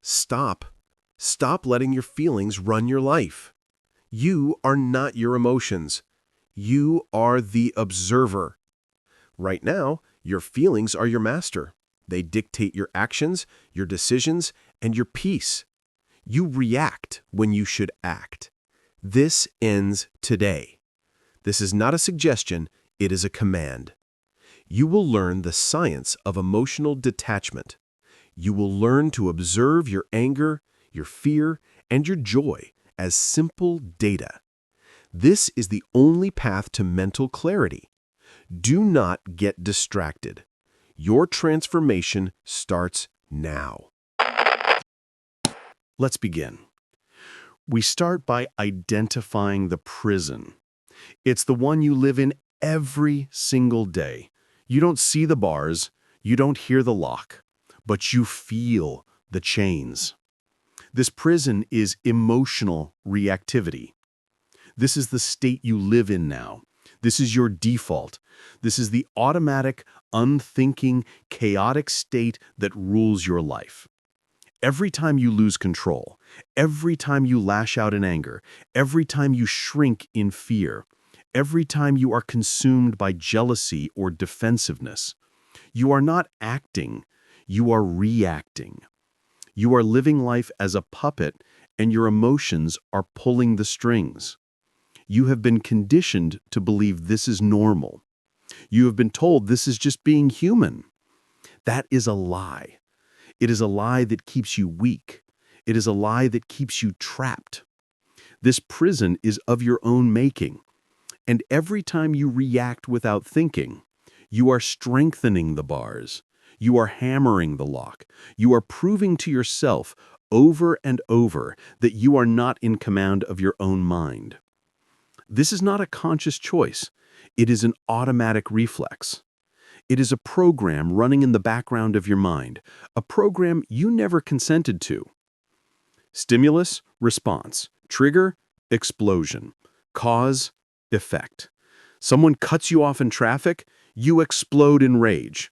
Stop. Stop letting your feelings run your life. You are not your emotions. You are the observer. Right now, your feelings are your master. They dictate your actions, your decisions, and your peace. You react when you should act. This ends today. This is not a suggestion, it is a command. You will learn the science of emotional detachment. You will learn to observe your anger, your fear, and your joy as simple data. This is the only path to mental clarity. Do not get distracted. Your transformation starts now. Let's begin. We start by identifying the prison. It's the one you live in every single day. You don't see the bars, you don't hear the lock, but you feel the chains. This prison is emotional reactivity. This is the state you live in now. This is your default. This is the automatic, unthinking, chaotic state that rules your life. Every time you lose control, every time you lash out in anger, every time you shrink in fear, every time you are consumed by jealousy or defensiveness, you are not acting, you are reacting. You are living life as a puppet, and your emotions are pulling the strings. You have been conditioned to believe this is normal. You have been told this is just being human. That is a lie. It is a lie that keeps you weak. It is a lie that keeps you trapped. This prison is of your own making. And every time you react without thinking, you are strengthening the bars. You are hammering the lock. You are proving to yourself over and over that you are not in command of your own mind. This is not a conscious choice. It is an automatic reflex. It is a program running in the background of your mind, a program you never consented to. Stimulus, response. Trigger, explosion. Cause, effect. Someone cuts you off in traffic, you explode in rage.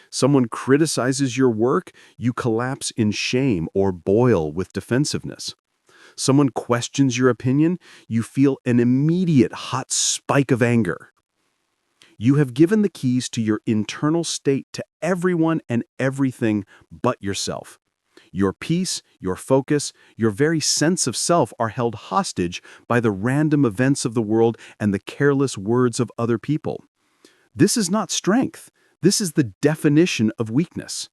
Someone criticizes your work, you collapse in shame or boil with defensiveness. Someone questions your opinion, you feel an immediate hot spike of anger. You have given the keys to your internal state to everyone and everything but yourself. Your peace, your focus, your very sense of self are held hostage by the random events of the world and the careless words of other people. This is not strength. This is the definition of weakness.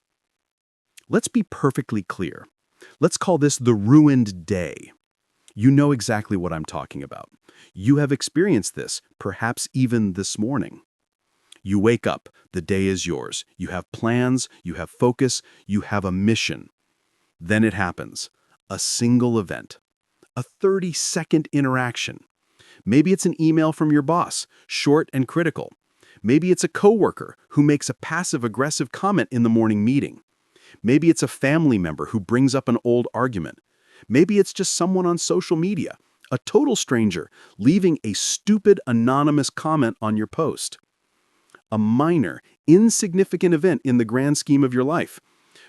Let's be perfectly clear. Let's call this the ruined day. You know exactly what I'm talking about. You have experienced this, perhaps even this morning. You wake up, the day is yours. You have plans, you have focus, you have a mission. Then it happens. A single event. A 30-second interaction. Maybe it's an email from your boss, short and critical. Maybe it's a coworker who makes a passive-aggressive comment in the morning meeting. Maybe it's a family member who brings up an old argument. Maybe it's just someone on social media, a total stranger, leaving a stupid anonymous comment on your post. A minor, insignificant event in the grand scheme of your life.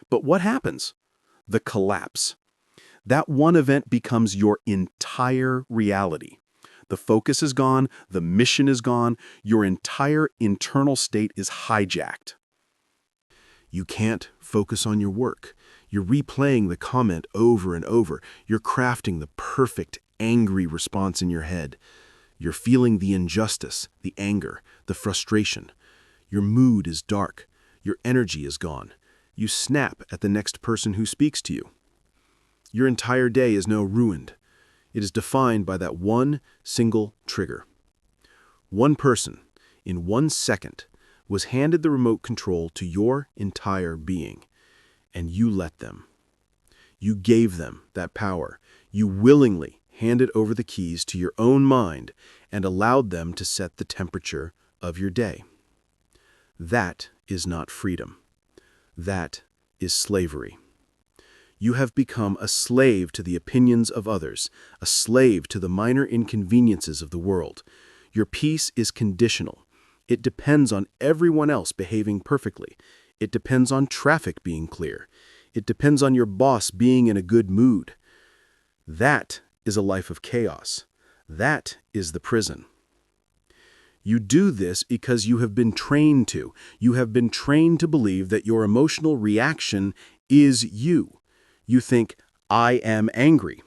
But what happens? The collapse. That one event becomes your entire reality. The focus is gone, the mission is gone, your entire internal state is hijacked. You can't focus on your work. You're replaying the comment over and over. You're crafting the perfect, angry response in your head. You're feeling the injustice, the anger, the frustration. Your mood is dark. Your energy is gone. You snap at the next person who speaks to you. Your entire day is now ruined. It is defined by that one single trigger. One person, in 1 second, was handed the remote control to your entire being, and you let them. You gave them that power. You willingly handed over the keys to your own mind and allowed them to set the temperature of your day. That is not freedom. That is slavery. You have become a slave to the opinions of others, a slave to the minor inconveniences of the world. Your peace is conditional. It depends on everyone else behaving perfectly. It depends on traffic being clear. It depends on your boss being in a good mood. That is a life of chaos. That is the prison. You do this because you have been trained to. You have been trained to believe that your emotional reaction is you. You think, I am angry.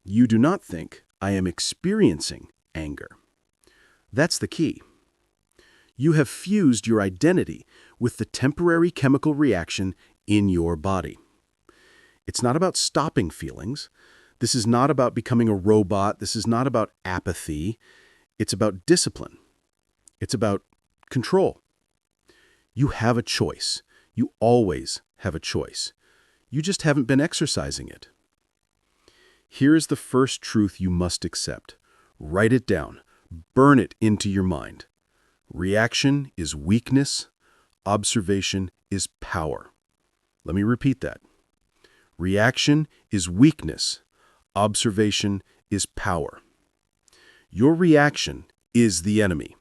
You do not think, I am experiencing anger. That's the key. You have fused your identity with the temporary chemical reaction in your body. It's not about stopping feelings. This is not about becoming a robot. This is not about apathy. It's about discipline. It's about control. You have a choice. You always have a choice. You just haven't been exercising it. Here is the first truth you must accept. Write it down. Burn it into your mind. Reaction is weakness. Observation is power. Let me repeat that. Reaction is weakness. Observation is power. Your reaction is the enemy.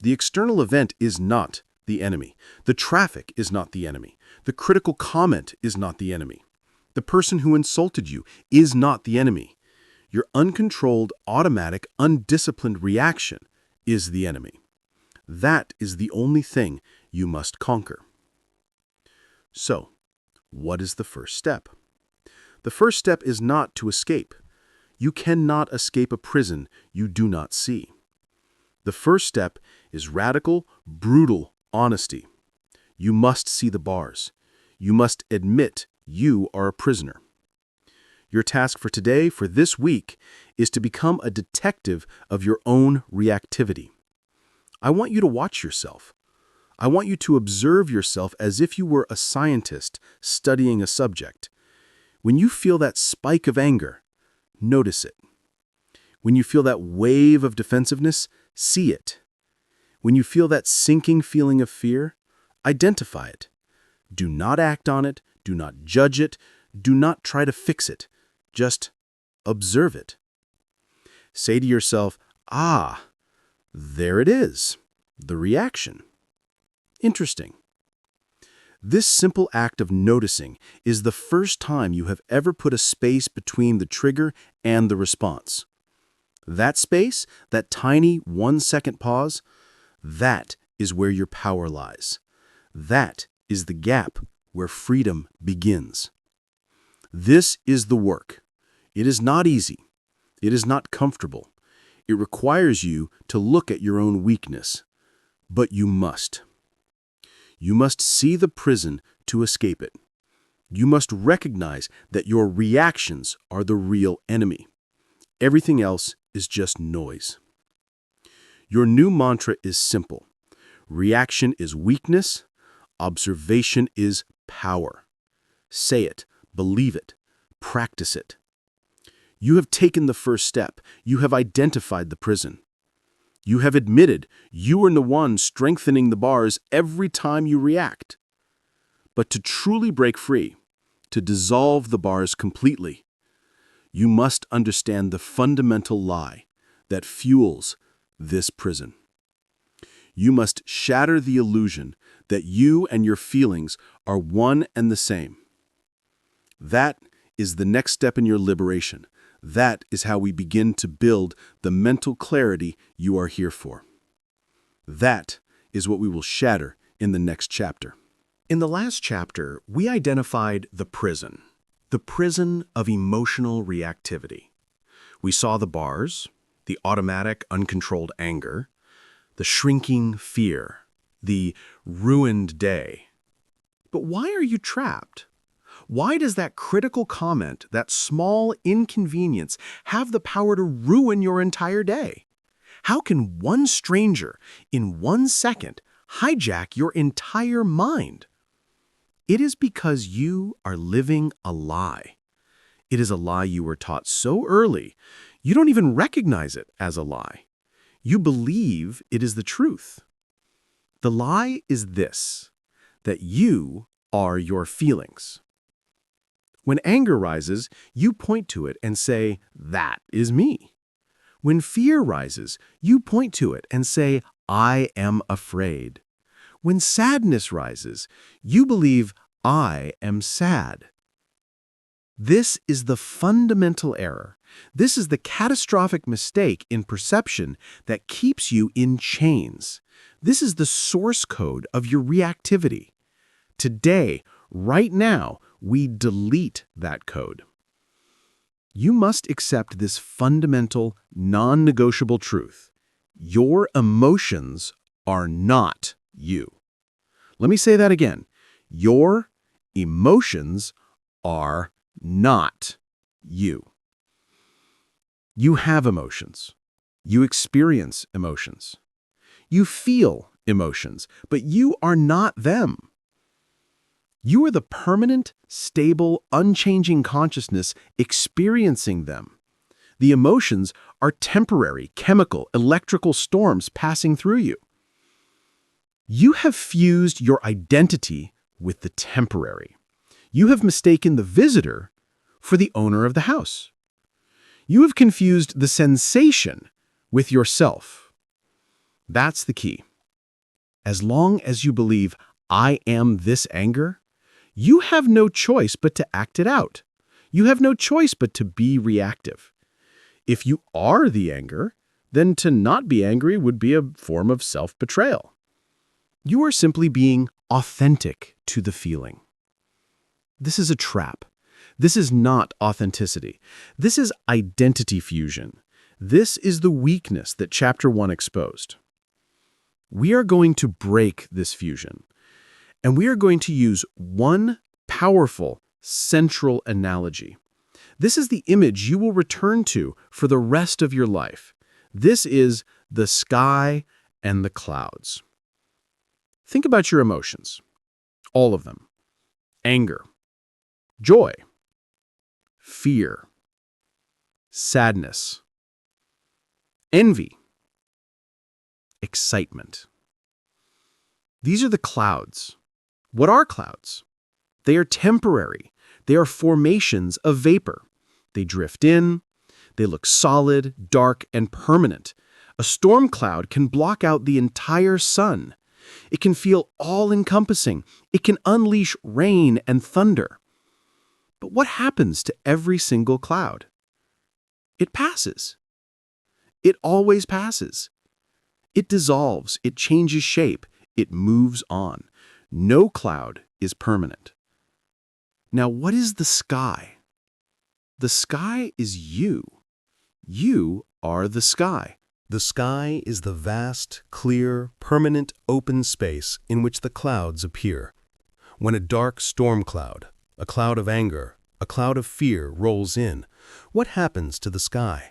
The external event is not the enemy. The traffic is not the enemy. The critical comment is not the enemy. The person who insulted you is not the enemy. Your uncontrolled, automatic, undisciplined reaction is the enemy. That is the only thing you must conquer. So, what is the first step? The first step is not to escape. You cannot escape a prison you do not see. The first step is radical, brutal honesty. You must see the bars. You must admit you are a prisoner. Your task for today, for this week, is to become a detective of your own reactivity. I want you to watch yourself. I want you to observe yourself as if you were a scientist studying a subject. When you feel that spike of anger, notice it. When you feel that wave of defensiveness, see it. When you feel that sinking feeling of fear, identify it. Do not act on it. Do not judge it. Do not try to fix it. Just observe it. Say to yourself, ah, there it is, the reaction. Interesting. This simple act of noticing is the first time you have ever put a space between the trigger and the response. That space, that tiny 1-second pause, that is where your power lies. That is the gap where freedom begins. This is the work. It is not easy. It is not comfortable. It requires you to look at your own weakness. But you must. You must see the prison to escape it. You must recognize that your reactions are the real enemy. Everything else is just noise. Your new mantra is simple. Reaction is weakness. Observation is power. Say it, believe it, practice it. You have taken the first step. You have identified the prison. You have admitted you are the one strengthening the bars every time you react. But to truly break free, to dissolve the bars completely, you must understand the fundamental lie that fuels this prison. You must shatter the illusion that you and your feelings are one and the same. That is the next step in your liberation. That is how we begin to build the mental clarity you are here for. That is what we will shatter in the next chapter. In the last chapter, we identified the prison of emotional reactivity. We saw the bars, the automatic, uncontrolled anger, the shrinking fear, the ruined day. But why are you trapped? Why does that critical comment, that small inconvenience, have the power to ruin your entire day? How can one stranger, in 1 second, hijack your entire mind? It is because you are living a lie. It is a lie you were taught so early, you don't even recognize it as a lie. You believe it is the truth. The lie is this, that you are your feelings. When anger rises, you point to it and say, that is me. When fear rises, you point to it and say, I am afraid. When sadness rises, you believe, I am sad. This is the fundamental error. This is the catastrophic mistake in perception that keeps you in chains. This is the source code of your reactivity. Today, right now, we delete that code. You must accept this fundamental, non-negotiable truth. Your emotions are not you. Let me say that again. Your emotions are not you. You have emotions. You experience emotions. You feel emotions, but you are not them. You are the permanent, stable, unchanging consciousness experiencing them. The emotions are temporary, chemical, electrical storms passing through you. You have fused your identity with the temporary. You have mistaken the visitor for the owner of the house. You have confused the sensation with yourself. That's the key. As long as you believe, I am this anger, you have no choice but to act it out. You have no choice but to be reactive. If you are the anger, then to not be angry would be a form of self-betrayal. You are simply being authentic to the feeling. This is a trap. This is not authenticity. This is identity fusion. This is the weakness that Chapter 1 exposed. We are going to break this fusion, and we are going to use one powerful, central analogy. This is the image you will return to for the rest of your life. This is the sky and the clouds. Think about your emotions, all of them. Anger, joy, fear, sadness, envy, excitement. These are the clouds. What are clouds? They are temporary. They are formations of vapor. They drift in. They look solid, dark, and permanent. A storm cloud can block out the entire sun. It can feel all-encompassing. It can unleash rain and thunder. But what happens to every single cloud? It passes. It always passes. It dissolves. It changes shape. It moves on. No cloud is permanent. Now, what is the sky? The sky is you. You are the sky. The sky is the vast, clear, permanent open space in which the clouds appear. When a dark storm cloud, a cloud of anger, a cloud of fear rolls in, what happens to the sky?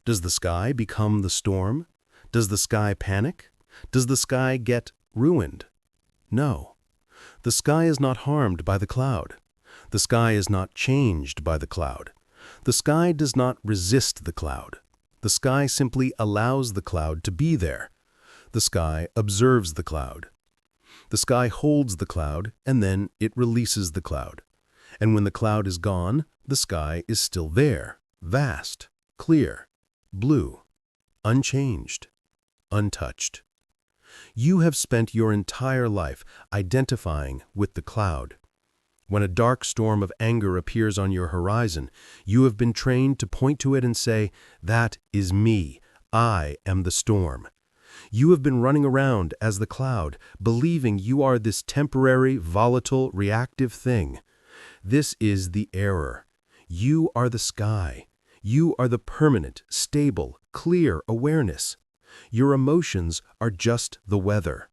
Does the sky become the storm? Does the sky panic? Does the sky get ruined? No. The sky is not harmed by the cloud. The sky is not changed by the cloud. The sky does not resist the cloud. The sky simply allows the cloud to be there. The sky observes the cloud. The sky holds the cloud, and then it releases the cloud. And when the cloud is gone, the sky is still there, vast, clear, blue, unchanged, untouched. You have spent your entire life identifying with the cloud. When a dark storm of anger appears on your horizon, you have been trained to point to it and say, "That is me. I am the storm." You have been running around as the cloud, believing you are this temporary, volatile, reactive thing. This is the error. You are the sky. You are the permanent, stable, clear awareness. Your emotions are just the weather.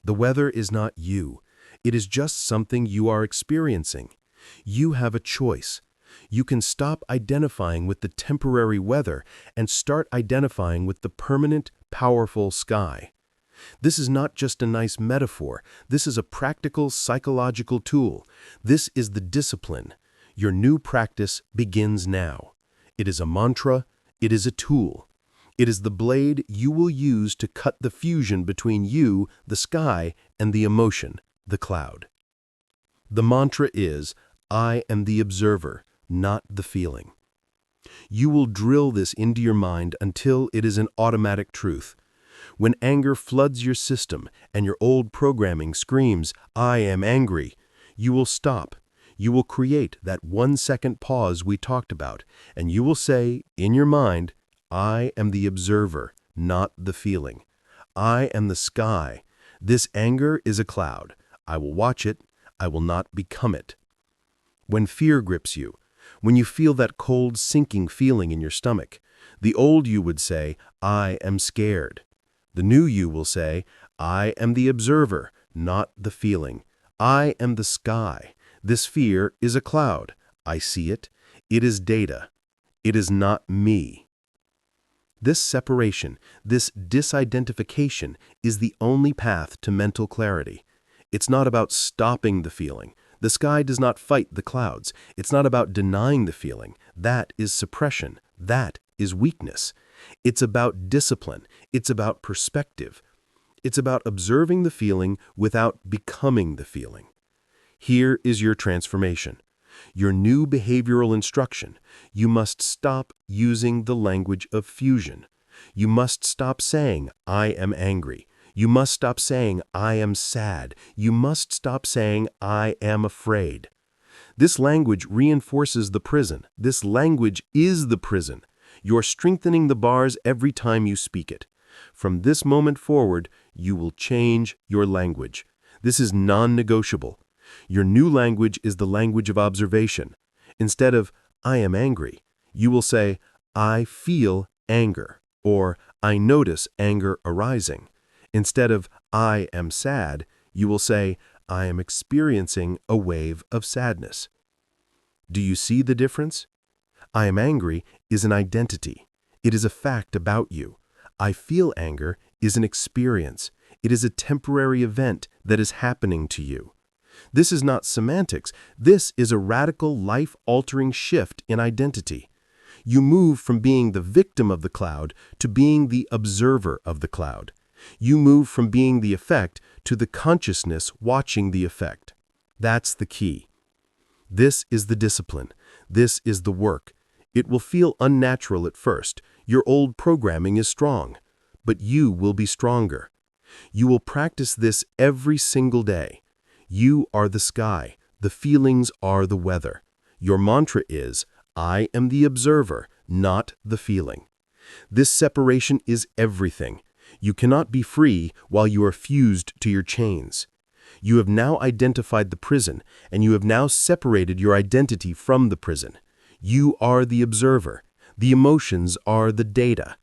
The weather is not you. It is just something you are experiencing. You have a choice. You can stop identifying with the temporary weather and start identifying with the permanent, powerful sky. This is not just a nice metaphor. This is a practical psychological tool. This is the discipline. Your new practice begins now. It is a mantra. It is a tool. It is the blade you will use to cut the fusion between you, the sky, and the emotion, the cloud. The mantra is, I am the observer, not the feeling. You will drill this into your mind until it is an automatic truth. When anger floods your system and your old programming screams, I am angry, You will stop. You will create that 1-second pause we talked about, and you will say, in your mind, I am the observer, not the feeling. I am the sky. This anger is a cloud. I will watch it. I will not become it. When fear grips you, when you feel that cold, sinking feeling in your stomach, the old you would say, I am scared. The new you will say, I am the observer, not the feeling. I am the sky. This fear is a cloud. I see it. It is data. It is not me. This separation, this disidentification, is the only path to mental clarity. It's not about stopping the feeling. The sky does not fight the clouds. It's not about denying the feeling. That is suppression. That is weakness. It's about discipline. It's about perspective. It's about observing the feeling without becoming the feeling. Here is your transformation. Your new behavioral instruction. You must stop using the language of fusion. You must stop saying, I am angry. You must stop saying, I am sad. You must stop saying, I am afraid. This language reinforces the prison. This language is the prison. You're strengthening the bars every time you speak it. From this moment forward, you will change your language. This is non-negotiable. Your new language is the language of observation. Instead of, I am angry, you will say, I feel anger, or I notice anger arising. Instead of, I am sad, you will say, I am experiencing a wave of sadness. Do you see the difference? I am angry is an identity. It is a fact about you. I feel anger is an experience. It is a temporary event that is happening to you. This is not semantics. This is a radical, life-altering shift in identity. You move from being the victim of the cloud to being the observer of the cloud. You move from being the effect to the consciousness watching the effect. That's the key. This is the discipline. This is the work. It will feel unnatural at first. Your old programming is strong, but you will be stronger. You will practice this every single day. You are the sky. The feelings are the weather. Your mantra is, I am the observer, not the feeling. This separation is everything. You cannot be free while you are fused to your chains. You have now identified the prison, and you have now separated your identity from the prison. You are the observer. The emotions are the data.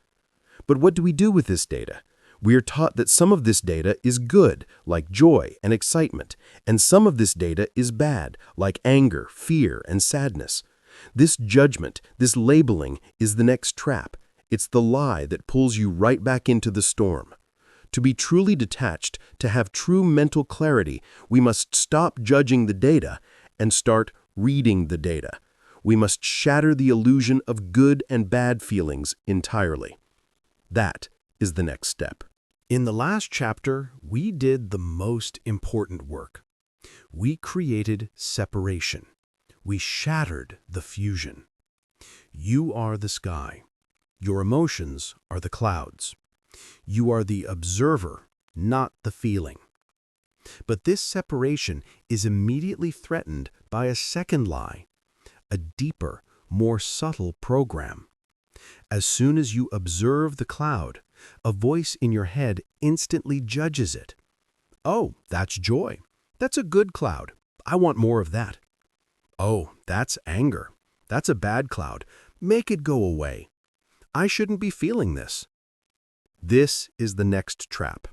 But what do we do with this data? We are taught that some of this data is good, like joy and excitement, and some of this data is bad, like anger, fear, and sadness. This judgment, this labeling, is the next trap. It's the lie that pulls you right back into the storm. To be truly detached, to have true mental clarity, we must stop judging the data and start reading the data. We must shatter the illusion of good and bad feelings entirely. That is the next step. In the last chapter, we did the most important work. We created separation. We shattered the fusion. You are the sky. Your emotions are the clouds. You are the observer, not the feeling. But this separation is immediately threatened by a second lie, a deeper, more subtle program. As soon as you observe the cloud, a voice in your head instantly judges it. Oh, that's joy. That's a good cloud. I want more of that. Oh, that's anger. That's a bad cloud. Make it go away. I shouldn't be feeling this. This is the next trap.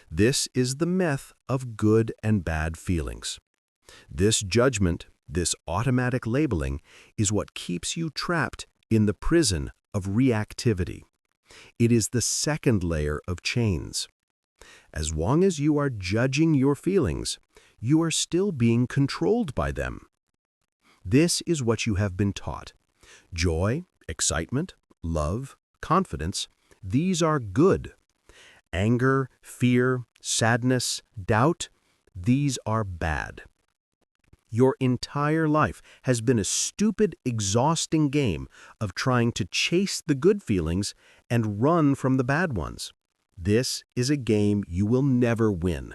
This is the myth of good and bad feelings. This judgment, this automatic labeling, is what keeps you trapped in the prison of reactivity. It is the second layer of chains. As long as you are judging your feelings, you are still being controlled by them. This is what you have been taught. Joy, excitement, love, confidence, these are good. Anger, fear, sadness, doubt, these are bad. Your entire life has been a stupid, exhausting game of trying to chase the good feelings and run from the bad ones. This is a game you will never win.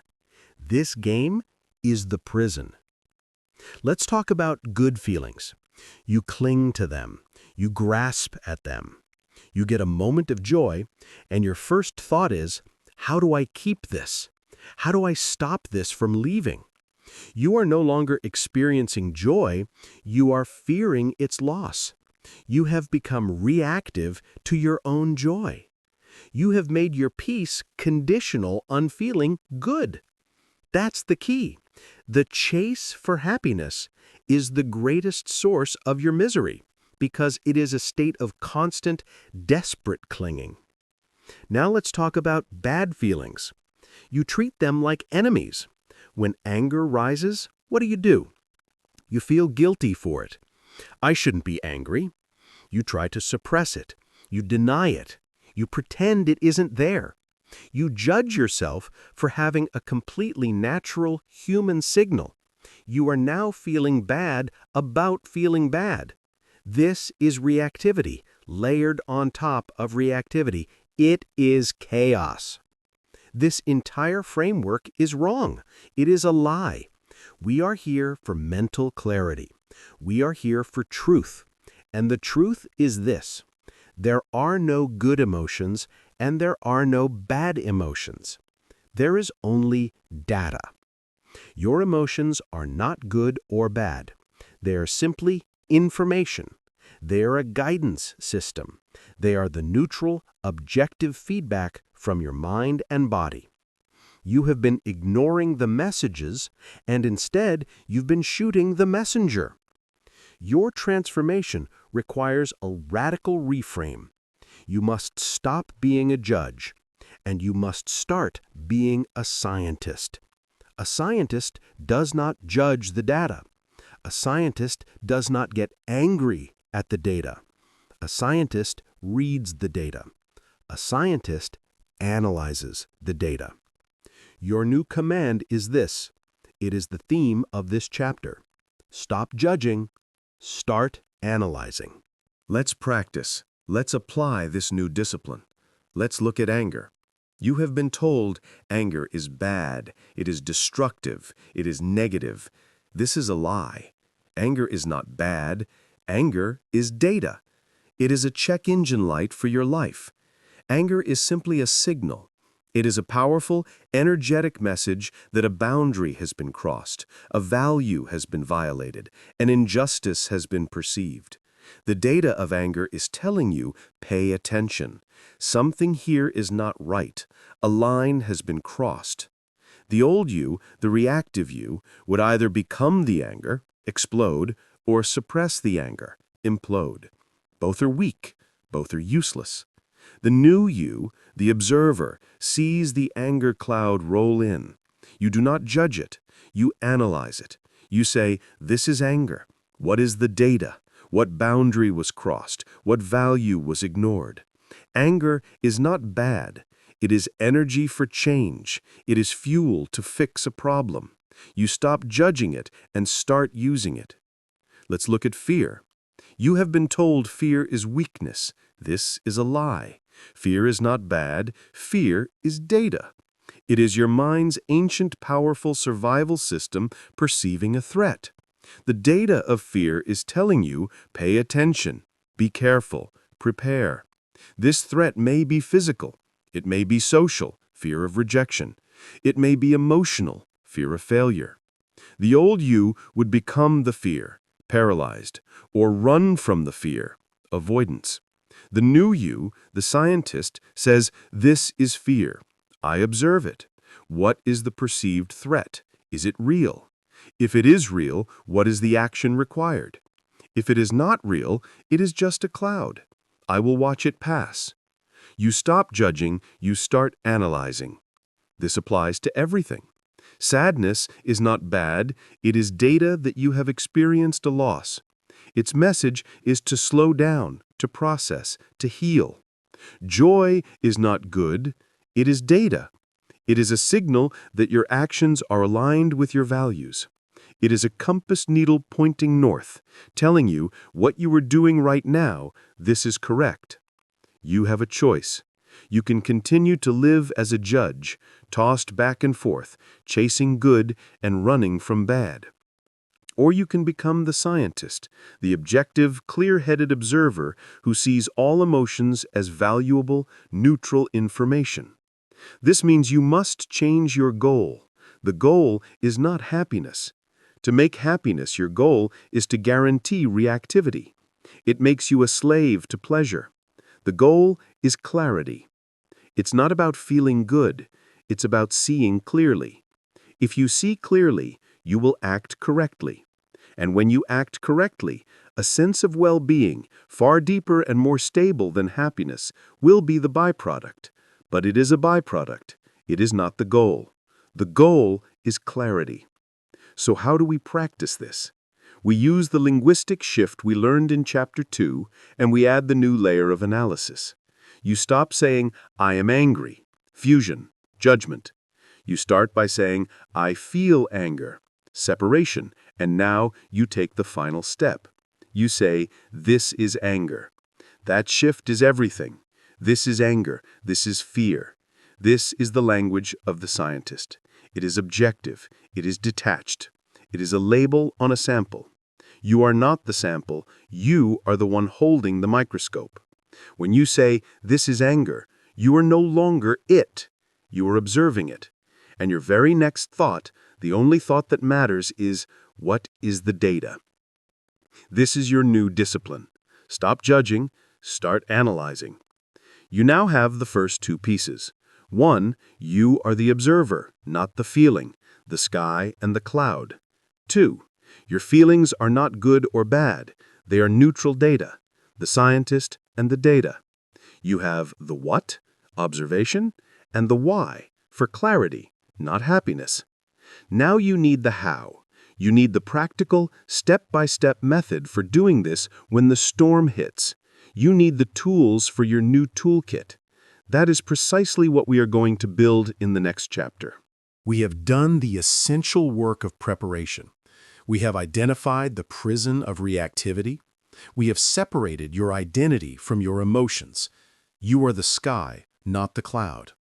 This game is the prison. Let's talk about good feelings. You cling to them. You grasp at them. You get a moment of joy, and your first thought is, how do I keep this? How do I stop this from leaving? You are no longer experiencing joy, you are fearing its loss. You have become reactive to your own joy. You have made your peace conditional on feeling good. That's the key. The chase for happiness is the greatest source of your misery because it is a state of constant, desperate clinging. Now let's talk about bad feelings. You treat them like enemies. When anger rises, what do? You feel guilty for it. I shouldn't be angry. You try to suppress it. You deny it. You pretend it isn't there. You judge yourself for having a completely natural human signal. You are now feeling bad about feeling bad. This is reactivity, layered on top of reactivity. It is chaos. This entire framework is wrong. It is a lie. We are here for mental clarity. We are here for truth. And the truth is this: there are no good emotions and there are no bad emotions. There is only data. Your emotions are not good or bad. They are simply information. They are a guidance system. They are the neutral, objective feedback from your mind and body. You have been ignoring the messages, and instead you've been shooting the messenger. Your transformation requires a radical reframe. You must stop being a judge, and you must start being a scientist. A scientist does not judge the data. A scientist does not get angry at the data. A scientist reads the data. A scientist analyzes the data. Your new command is this. It is the theme of this chapter. Stop judging. Start analyzing. Let's practice. Let's apply this new discipline. Let's look at anger. You have been told anger is bad, it is destructive, it is negative. This is a lie. Anger is not bad. Anger is data. It is a check engine light for your life. Anger is simply a signal. It is a powerful, energetic message that a boundary has been crossed, a value has been violated, an injustice has been perceived. The data of anger is telling you, pay attention. Something here is not right. A line has been crossed. The old you, the reactive you, would either become the anger, explode, or suppress the anger, implode. Both are weak. Both are useless. The new you, the observer, sees the anger cloud roll in. You do not judge it. You analyze it. You say, this is anger. What is the data? What boundary was crossed? What value was ignored? Anger is not bad. It is energy for change. It is fuel to fix a problem. You stop judging it and start using it. Let's look at fear. You have been told fear is weakness. This is a lie. Fear is not bad. Fear is data. It is your mind's ancient, powerful survival system perceiving a threat. The data of fear is telling you, pay attention, be careful, prepare. This threat may be physical. It may be social, fear of rejection. It may be emotional, fear of failure. The old you would become the fear, paralyzed, or run from the fear, avoidance. The new you, the scientist, says, this is fear. I observe it. What is the perceived threat? Is it real? If it is real, what is the action required? If it is not real, it is just a cloud. I will watch it pass. You stop judging, you start analyzing. This applies to everything. Sadness is not bad, it is data that you have experienced a loss. Its message is to slow down, to process, to heal. Joy is not good, it is data. It is a signal that your actions are aligned with your values. It is a compass needle pointing north, telling you what you are doing right now, this is correct. You have a choice. You can continue to live as a judge, tossed back and forth, chasing good and running from bad. Or you can become the scientist, the objective, clear-headed observer who sees all emotions as valuable, neutral information. This means you must change your goal. The goal is not happiness. To make happiness your goal is to guarantee reactivity. It makes you a slave to pleasure. The goal is clarity. It's not about feeling good. It's about seeing clearly. If you see clearly, you will act correctly. And when you act correctly, a sense of well-being, far deeper and more stable than happiness, will be the byproduct. But it is a byproduct. It is not the goal. The goal is clarity. So how do we practice this? We use the linguistic shift we learned in Chapter 2, and we add the new layer of analysis. You stop saying, I am angry, fusion, judgment. You start by saying, I feel anger, separation, and now you take the final step. You say, this is anger. That shift is everything. This is anger. This is fear. This is the language of the scientist. It is objective. It is detached. It is a label on a sample. You are not the sample. You are the one holding the microscope. When you say, this is anger, you are no longer it. You are observing it. And your very next thought, the only thought that matters, is, what is the data? This is your new discipline. Stop judging, start analyzing. You now have the first two pieces. One, you are the observer, not the feeling, the sky and the cloud. Two, your feelings are not good or bad. They are neutral data, the scientist and the data. You have the what, observation, and the why, for clarity, not happiness. Now you need the how. You need the practical, step-by-step method for doing this when the storm hits. You need the tools for your new toolkit. That is precisely what we are going to build in the next chapter. We have done the essential work of preparation. We have identified the prison of reactivity. We have separated your identity from your emotions. You are the sky, not the cloud.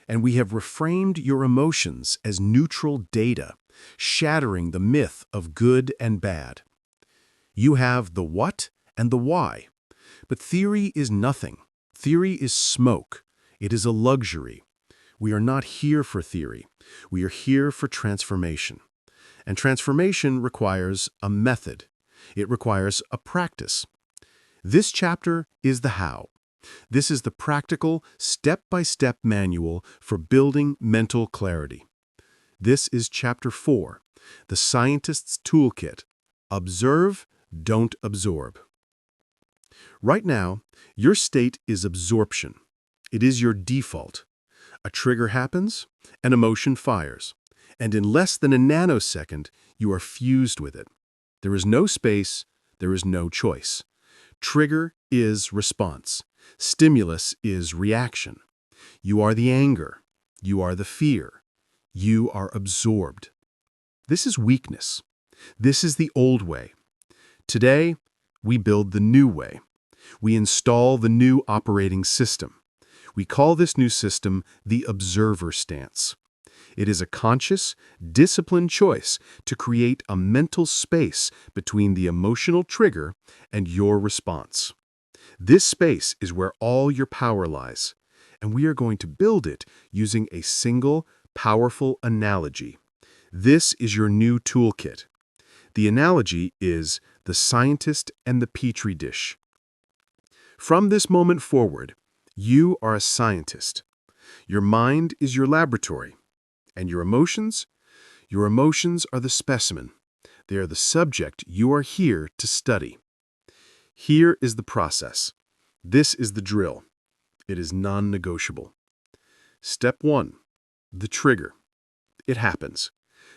And we have reframed your emotions as neutral data, shattering the myth of good and bad. You have the what and the why. But theory is nothing. Theory is smoke. It is a luxury. We are not here for theory. We are here for transformation. And transformation requires a method. It requires a practice. This chapter is the how. This is the practical, step-by-step manual for building mental clarity. This is Chapter 4, The Scientist's Toolkit. Observe, don't absorb. Right now, your state is absorption. It is your default. A trigger happens, an emotion fires, and in less than a nanosecond, you are fused with it. There is no space, there is no choice. Trigger is response. Stimulus is reaction. You are the anger. You are the fear. You are absorbed. This is weakness. This is the old way. Today, we build the new way. We install the new operating system. We call this new system the observer stance. It is a conscious, disciplined choice to create a mental space between the emotional trigger and your response. This space is where all your power lies, and we are going to build it using a single, powerful analogy. This is your new toolkit. The analogy is the scientist and the petri dish. From this moment forward, you are a scientist. Your mind is your laboratory. And your emotions? Your emotions are the specimen. They are the subject you are here to study. Here is the process. This is the drill. It is non-negotiable. Step 1. The trigger. It happens.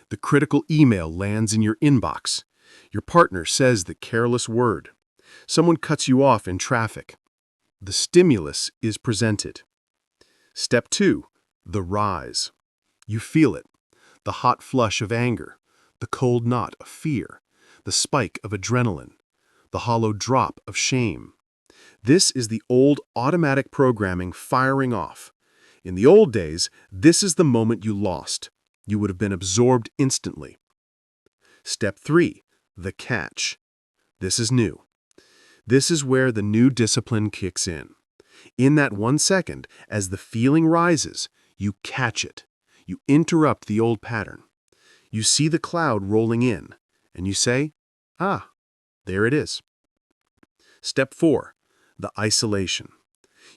The critical email lands in your inbox. Your partner says the careless word. Someone cuts you off in traffic. The stimulus is presented. Step 2. The rise. You feel it. The hot flush of anger. The cold knot of fear. The spike of adrenaline. The hollow drop of shame. This is the old automatic programming firing off. In the old days, this is the moment you lost. You would have been absorbed instantly. Step 3, the catch. This is new. This is where the new discipline kicks in. In that 1 second, as the feeling rises, you catch it. You interrupt the old pattern. You see the cloud rolling in, and you say, "Ah, there it is." Step 4, the isolation.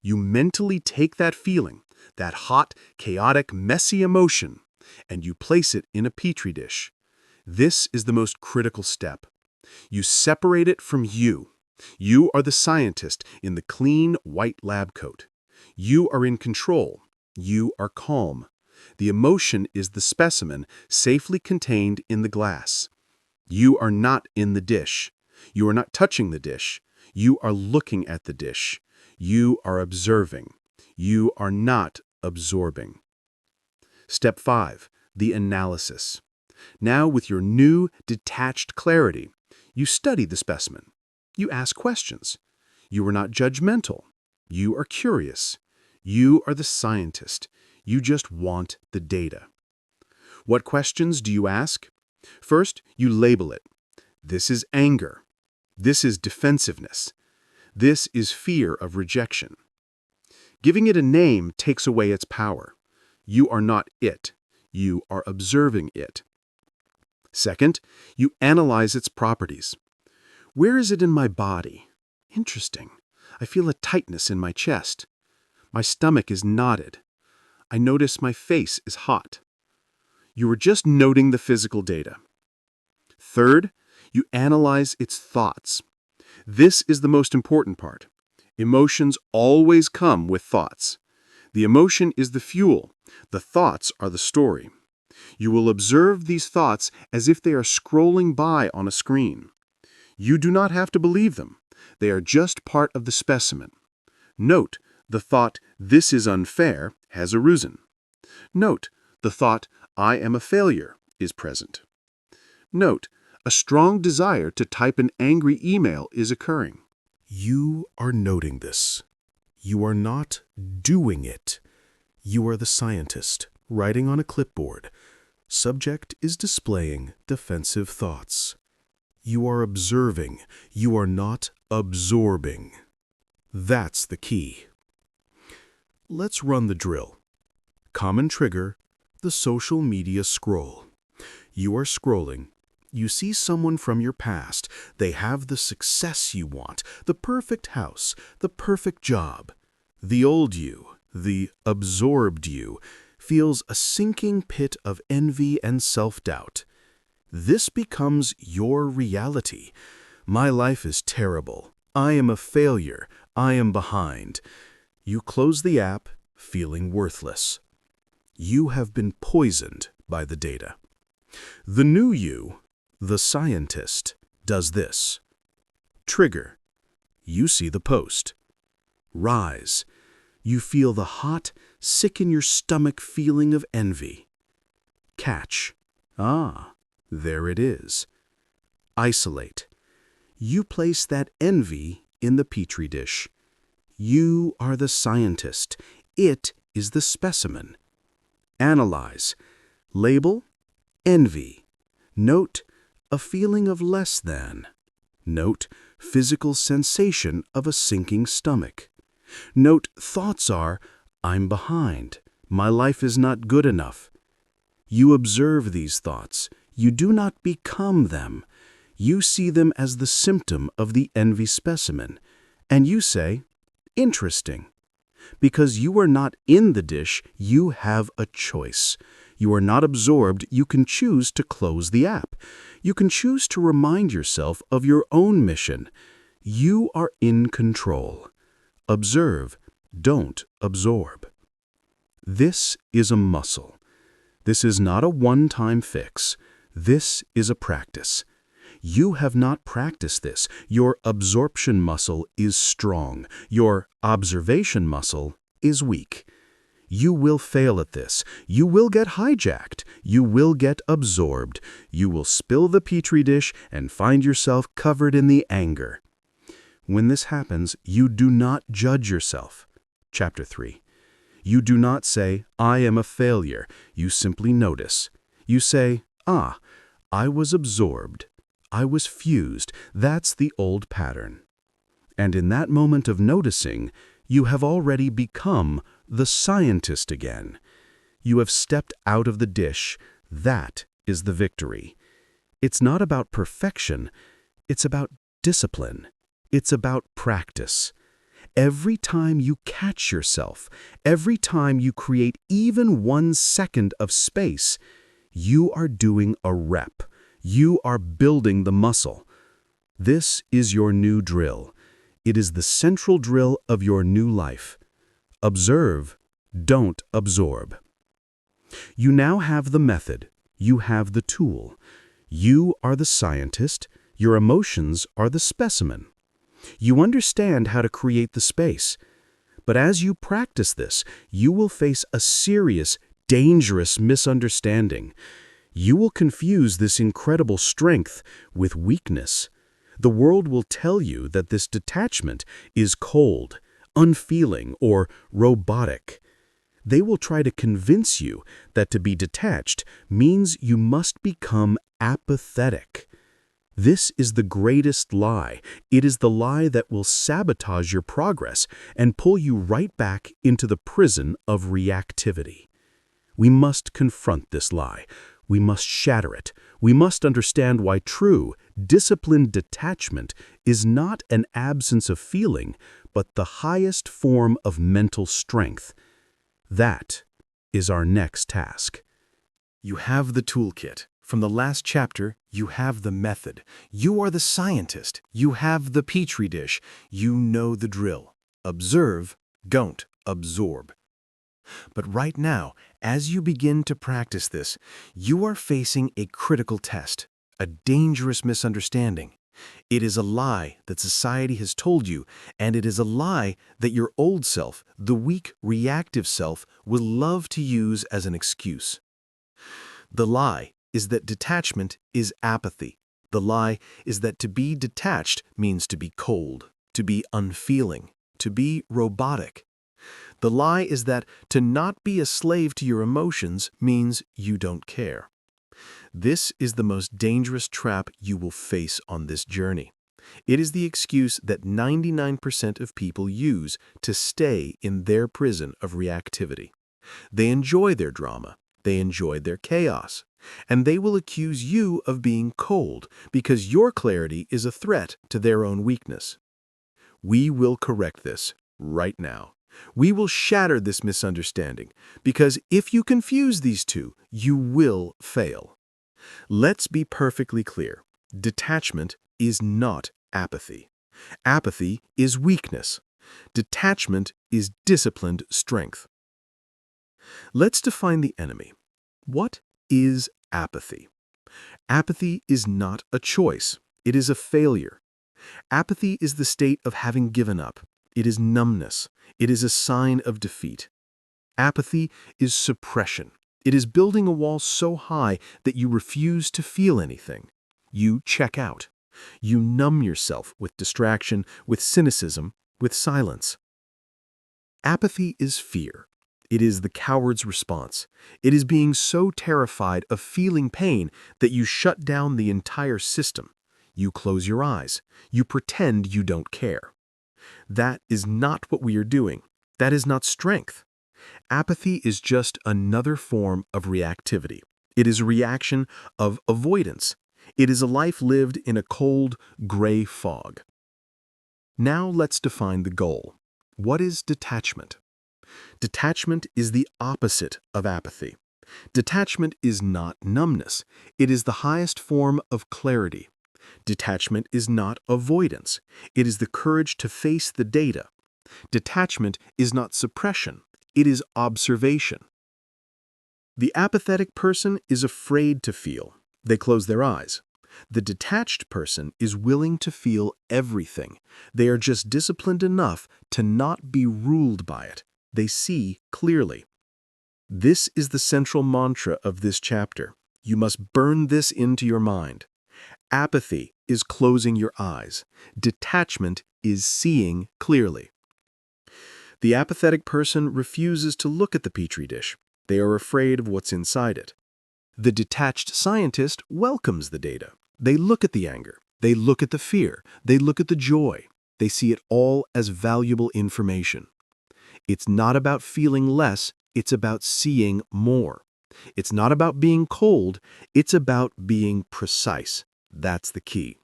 You mentally take that feeling, that hot, chaotic, messy emotion, and you place it in a petri dish. This is the most critical step. You separate it from you. You are the scientist in the clean, white lab coat. You are in control. You are calm. The emotion is the specimen safely contained in the glass. You are not in the dish. You are not touching the dish. You are looking at the dish. You are observing. You are not absorbing. Step 5, the analysis. Now, with your new, detached clarity, you study the specimen. You ask questions. You are not judgmental. You are curious. You are the scientist. You just want the data. What questions do you ask? First, you label it. This is anger. This is defensiveness. This is fear of rejection. Giving it a name takes away its power. You are not it. You are observing it. Second, you analyze its properties. Where is it in my body? Interesting. I feel a tightness in my chest. My stomach is knotted. I notice my face is hot. You are just noting the physical data. Third, you analyze its thoughts. This is the most important part. Emotions always come with thoughts. The emotion is the fuel. The thoughts are the story. You will observe these thoughts as if they are scrolling by on a screen. You do not have to believe them. They are just part of the specimen. Note, the thought, "This is unfair," has arisen. Note, the thought, "I am a failure," is present. Note, a strong desire to type an angry email is occurring. You are noting this. You are not doing it. You are the scientist, writing on a clipboard. Subject is displaying defensive thoughts. You are observing. You are not absorbing. That's the key. Let's run the drill. Common trigger, the social media scroll. You are scrolling. You see someone from your past. They have the success you want, the perfect house, the perfect job. The old you, the absorbed you, feels a sinking pit of envy and self-doubt. This becomes your reality. My life is terrible. I am a failure. I am behind. You close the app, feeling worthless. You have been poisoned by the data. The new you, the scientist, does this. Trigger. You see the post. Rise. You feel the hot, sick-in-your-stomach feeling of envy. Catch. Ah, there it is. Isolate. You place that envy in the petri dish. You are the scientist. It is the specimen. Analyze. Label. Envy. Note. A feeling of less than. Note. Physical sensation of a sinking stomach. Note, thoughts are, I'm behind. My life is not good enough. You observe these thoughts. You do not become them. You see them as the symptom of the envy specimen. And you say, interesting. Because you are not in the dish, you have a choice. You are not absorbed. You can choose to close the app. You can choose to remind yourself of your own mission. You are in control. Observe, don't absorb. This is a muscle. This is not a one-time fix. This is a practice. You have not practiced this. Your absorption muscle is strong. Your observation muscle is weak. You will fail at this. You will get hijacked. You will get absorbed. You will spill the petri dish and find yourself covered in the anger. When this happens, you do not judge yourself. Chapter 3. You do not say, I am a failure. You simply notice. You say, I was absorbed. I was fused. That's the old pattern. And in that moment of noticing, you have already become the scientist again. You have stepped out of the dish. That is the victory. It's not about perfection. It's about discipline. It's about practice. Every time you catch yourself, every time you create even 1 second of space, you are doing a rep. You are building the muscle. This is your new drill. It is the central drill of your new life. Observe, don't absorb. You now have the method. You have the tool. You are the scientist. Your emotions are the specimen. You understand how to create the space. But as you practice this, you will face a serious, dangerous misunderstanding. You will confuse this incredible strength with weakness. The world will tell you that this detachment is cold, unfeeling, or robotic. They will try to convince you that to be detached means you must become apathetic. This is the greatest lie. It is the lie that will sabotage your progress and pull you right back into the prison of reactivity. We must confront this lie. We must shatter it. We must understand why true, disciplined detachment is not an absence of feeling, but the highest form of mental strength. That is our next task. You have the toolkit. From the last chapter, you have the method. You are the scientist. You have the petri dish. You know the drill. Observe, don't absorb. But right now, as you begin to practice this, you are facing a critical test, a dangerous misunderstanding. It is a lie that society has told you, and it is a lie that your old self, the weak, reactive self, will love to use as an excuse. The lie is that detachment is apathy. The lie is that to be detached means to be cold, to be unfeeling, to be robotic. The lie is that to not be a slave to your emotions means you don't care. This is the most dangerous trap you will face on this journey. It is the excuse that 99% of people use to stay in their prison of reactivity. They enjoy their drama. They enjoy their chaos. And they will accuse you of being cold because your clarity is a threat to their own weakness. We will correct this right now. We will shatter this misunderstanding because if you confuse these two, you will fail. Let's be perfectly clear. Detachment is not apathy. Apathy is weakness. Detachment is disciplined strength. Let's define the enemy. What is apathy? Apathy is not a choice. It is a failure. Apathy is the state of having given up. It is numbness. It is a sign of defeat. Apathy is suppression. It is building a wall so high that you refuse to feel anything. You check out. You numb yourself with distraction, with cynicism, with silence. Apathy is fear. It is the coward's response. It is being so terrified of feeling pain that you shut down the entire system. You close your eyes. You pretend you don't care. That is not what we are doing. That is not strength. Apathy is just another form of reactivity. It is a reaction of avoidance. It is a life lived in a cold, gray fog. Now let's define the goal. What is detachment? Detachment is the opposite of apathy. Detachment is not numbness. It is the highest form of clarity. Detachment is not avoidance. It is the courage to face the data. Detachment is not suppression. It is observation. The apathetic person is afraid to feel. They close their eyes. The detached person is willing to feel everything. They are just disciplined enough to not be ruled by it. They see clearly. This is the central mantra of this chapter. You must burn this into your mind. Apathy is closing your eyes. Detachment is seeing clearly. The apathetic person refuses to look at the petri dish. They are afraid of what's inside it. The detached scientist welcomes the data. They look at the anger. They look at the fear. They look at the joy. They see it all as valuable information. It's not about feeling less, it's about seeing more. It's not about being cold, it's about being precise. That's the key.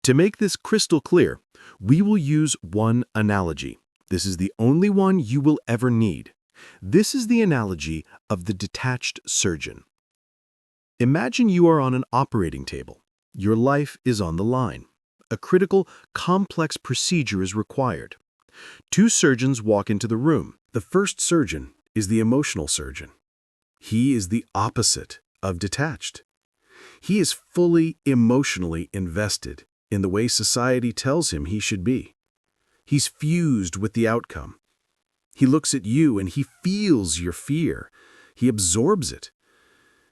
To make this crystal clear, we will use one analogy. This is the only one you will ever need. This is the analogy of the detached surgeon. Imagine you are on an operating table. Your life is on the line. A critical, complex procedure is required. Two surgeons walk into the room. The first surgeon is the emotional surgeon. He is the opposite of detached. He is fully emotionally invested in the way society tells him he should be. He's fused with the outcome. He looks at you and he feels your fear. He absorbs it.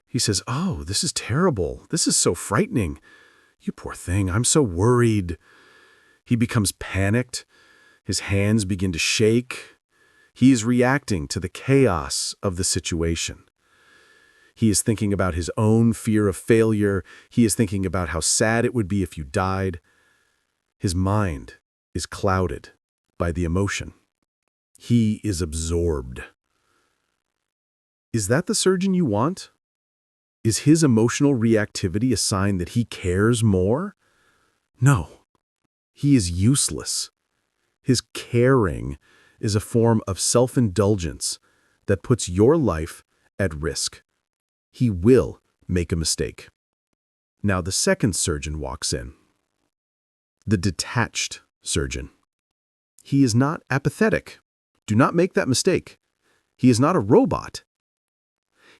He says, "Oh, this is terrible. This is so frightening. You poor thing, I'm so worried." He becomes panicked. His hands begin to shake. He is reacting to the chaos of the situation. He is thinking about his own fear of failure. He is thinking about how sad it would be if you died. His mind is clouded by the emotion. He is absorbed. Is that the surgeon you want? Is his emotional reactivity a sign that he cares more? No. He is useless. His caring is a form of self-indulgence that puts your life at risk. He will make a mistake. Now the second surgeon walks in. The detached surgeon. He is not apathetic. Do not make that mistake. He is not a robot.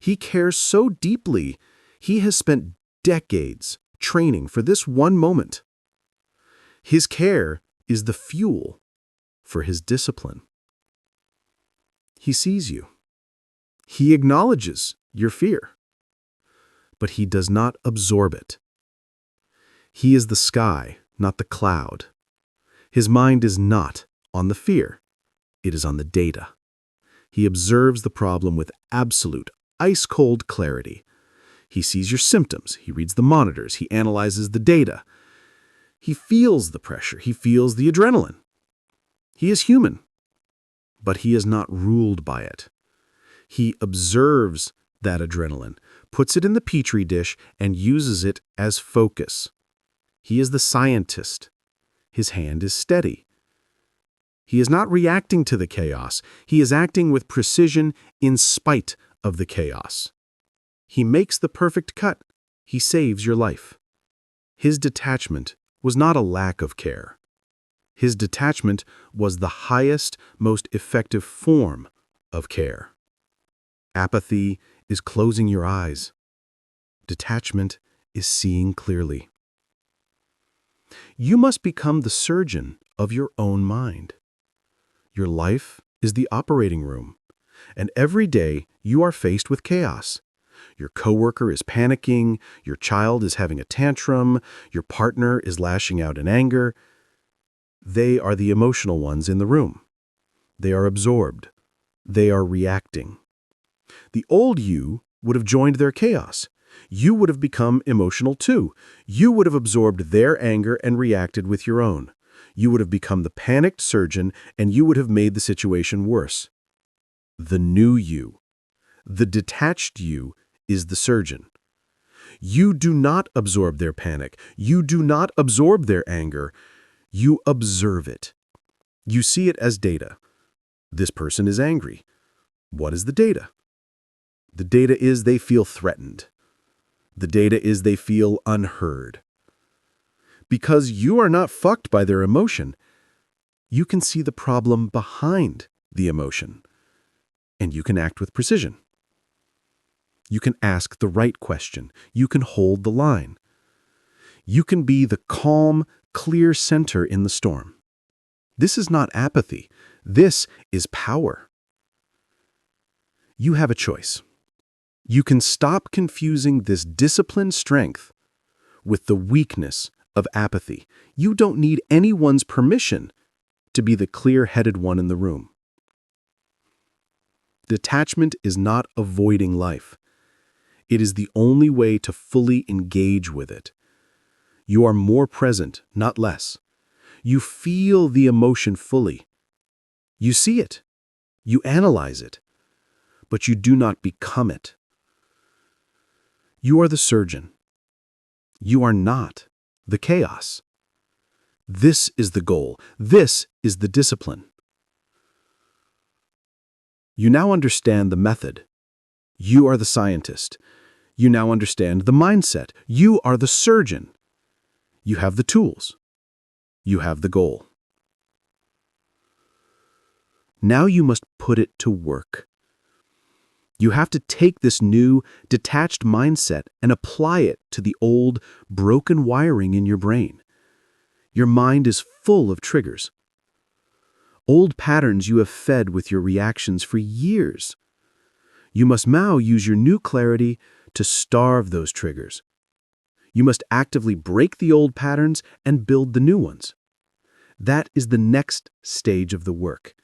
He cares so deeply, he has spent decades training for this one moment. His care is the fuel for his discipline. He sees you. He acknowledges your fear, but he does not absorb it. He is the sky, not the cloud. His mind is not on the fear. It is on the data. He observes the problem with absolute, ice-cold clarity. He sees your symptoms. He reads the monitors. He analyzes the data. He feels the pressure. He feels the adrenaline. He is human, but he is not ruled by it. He observes that adrenaline, puts it in the petri dish, and uses it as focus. He is the scientist. His hand is steady. He is not reacting to the chaos. He is acting with precision in spite of the chaos. He makes the perfect cut. He saves your life. His detachment was not a lack of care. His detachment was the highest, most effective form of care. Apathy is closing your eyes. Detachment is seeing clearly. You must become the surgeon of your own mind. Your life is the operating room, and every day you are faced with chaos. Your coworker is panicking, your child is having a tantrum, your partner is lashing out in anger. They are the emotional ones in the room. They are absorbed. They are reacting. The old you would have joined their chaos. You would have become emotional too. You would have absorbed their anger and reacted with your own. You would have become the panicked surgeon, and you would have made the situation worse. The new you, the detached you, is the surgeon. You do not absorb their panic. You do not absorb their anger. You observe it. You see it as data. This person is angry. What is the data? The data is they feel threatened. The data is they feel unheard. Because you are not fucked by their emotion, you can see the problem behind the emotion, and you can act with precision. You can ask the right question. You can hold the line. You can be the calm, clear center in the storm. This is not apathy. This is power. You have a choice. You can stop confusing this disciplined strength with the weakness of apathy. You don't need anyone's permission to be the clear-headed one in the room. Detachment is not avoiding life. It is the only way to fully engage with it. You are more present, not less. You feel the emotion fully. You see it. You analyze it. But you do not become it. You are the surgeon. You are not the chaos. This is the goal. This is the discipline. You now understand the method. You are the scientist. You now understand the mindset. You are the surgeon. You have the tools. You have the goal. Now you must put it to work. You have to take this new, detached mindset and apply it to the old, broken wiring in your brain. Your mind is full of triggers. Old patterns you have fed with your reactions for years. You must now use your new clarity to starve those triggers. You must actively break the old patterns and build the new ones. That is the next stage of the work.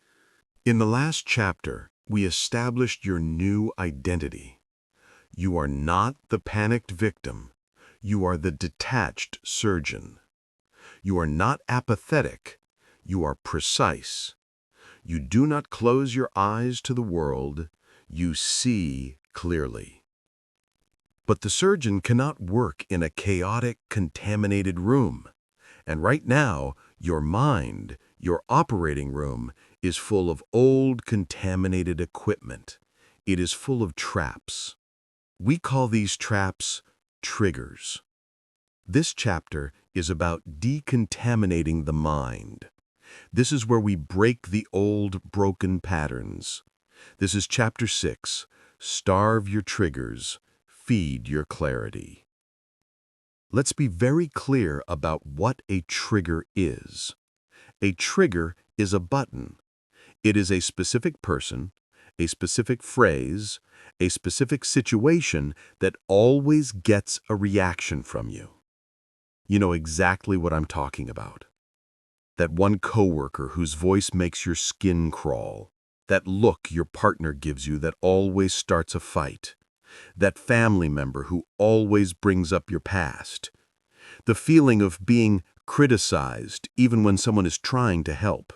In the last chapter, we established your new identity. You are not the panicked victim. You are the detached surgeon. You are not apathetic. You are precise. You do not close your eyes to the world. You see clearly. But the surgeon cannot work in a chaotic, contaminated room. And right now, your mind, your operating room, is full of old, contaminated equipment. It is full of traps. We call these traps triggers. This chapter is about decontaminating the mind. This is where we break the old, broken patterns. This is Chapter 6, Starve Your Triggers, Feed Your Clarity. Let's be very clear about what a trigger is. A trigger is a button. It is a specific person, a specific phrase, a specific situation that always gets a reaction from you. You know exactly what I'm talking about. That one coworker whose voice makes your skin crawl. That look your partner gives you that always starts a fight. That family member who always brings up your past. The feeling of being criticized even when someone is trying to help.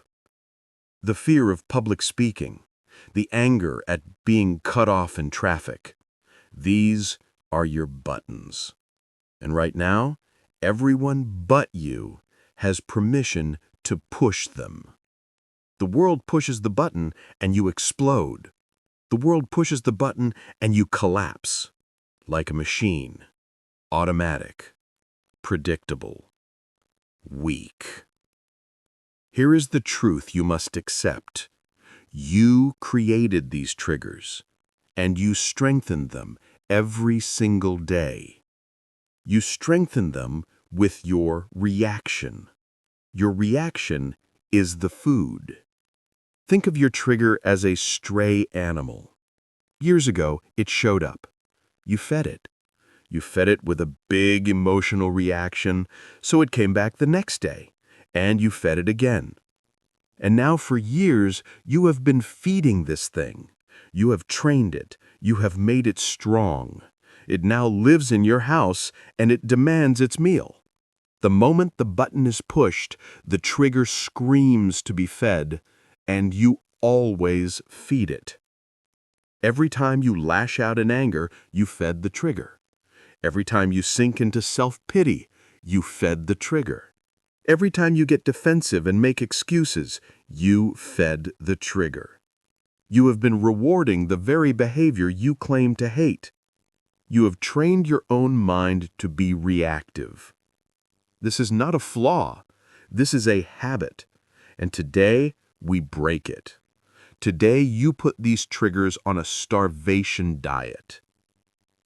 The fear of public speaking. The anger at being cut off in traffic. These are your buttons. And right now, everyone but you has permission to push them. The world pushes the button and you explode. The world pushes the button and you collapse. Like a machine. Automatic. Predictable. Weak. Here is the truth you must accept. You created these triggers, and you strengthen them every single day. You strengthen them with your reaction. Your reaction is the food. Think of your trigger as a stray animal. Years ago, it showed up. You fed it. You fed it with a big emotional reaction, so it came back the next day, and you fed it again. And now for years, you have been feeding this thing. You have trained it. You have made it strong. It now lives in your house, and it demands its meal. The moment the button is pushed, the trigger screams to be fed, and you always feed it. Every time you lash out in anger, you fed the trigger. Every time you sink into self-pity, you fed the trigger. Every time you get defensive and make excuses, you fed the trigger. You have been rewarding the very behavior you claim to hate. You have trained your own mind to be reactive. This is not a flaw. This is a habit. And today, we break it. Today, you put these triggers on a starvation diet.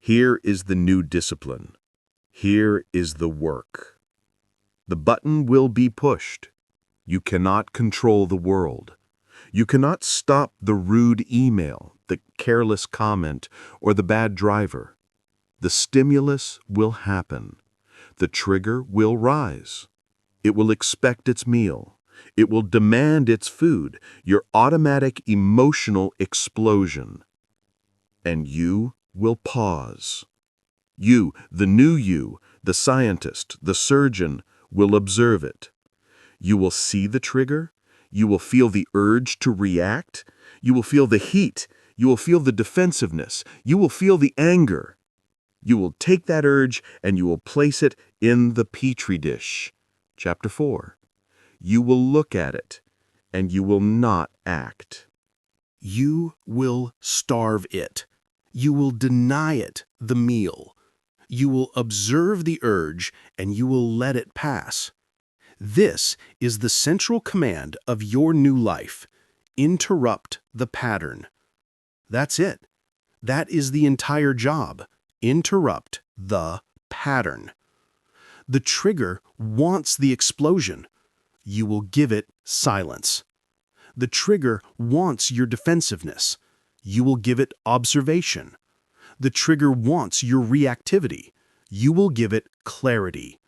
Here is the new discipline. Here is the work. The button will be pushed. You cannot control the world. You cannot stop the rude email, the careless comment, or the bad driver. The stimulus will happen. The trigger will rise. It will expect its meal. It will demand its food, your automatic emotional explosion. And you will pause. You, the new you, the scientist, the surgeon, will observe it. You will see the trigger. You will feel the urge to react. You will feel the heat. You will feel the defensiveness. You will feel the anger. You will take that urge and you will place it in the petri dish. Chapter 4. You will look at it and you will not act. You will starve it. You will deny it the meal. You will observe the urge and you will let it pass. This is the central command of your new life. Interrupt the pattern. That's it. That is the entire job. Interrupt the pattern. The trigger wants the explosion. You will give it silence. The trigger wants your defensiveness. You will give it observation. The trigger wants your reactivity. You will give it clarity.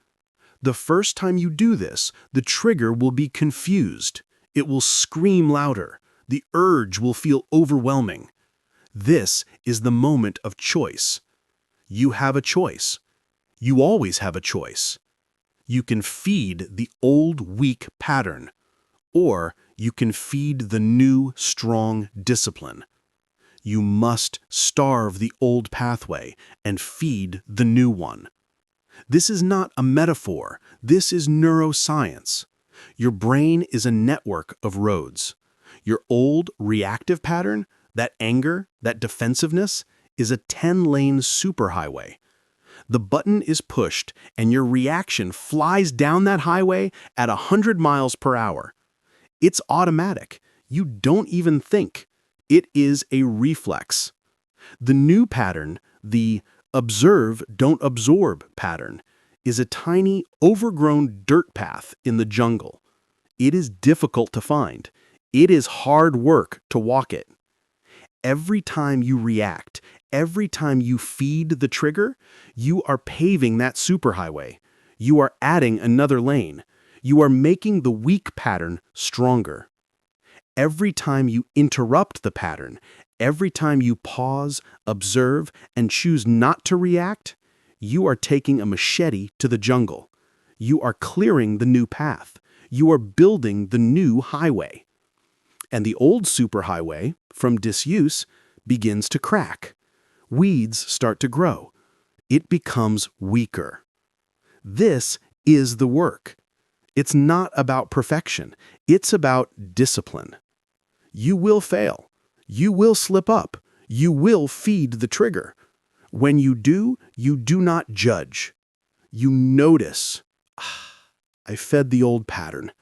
The first time you do this, the trigger will be confused. It will scream louder. The urge will feel overwhelming. This is the moment of choice. You have a choice. You always have a choice. You can feed the old weak pattern, or you can feed the new strong discipline. You must starve the old pathway and feed the new one. This is not a metaphor. This is neuroscience. Your brain is a network of roads. Your old reactive pattern, that anger, that defensiveness, is a 10-lane superhighway. The button is pushed and your reaction flies down that highway at 100 miles per hour. It's automatic. You don't even think. It is a reflex. The new pattern, the observe, don't absorb pattern, is a tiny, overgrown dirt path in the jungle. It is difficult to find. It is hard work to walk it. Every time you react, every time you feed the trigger, you are paving that superhighway. You are adding another lane. You are making the weak pattern stronger. Every time you interrupt the pattern, every time you pause, observe, and choose not to react, you are taking a machete to the jungle. You are clearing the new path. You are building the new highway. And the old superhighway, from disuse, begins to crack. Weeds start to grow. It becomes weaker. This is the work. It's not about perfection. It's about discipline. You will fail. You will slip up. You will feed the trigger. When you do not judge. You notice, I fed the old pattern.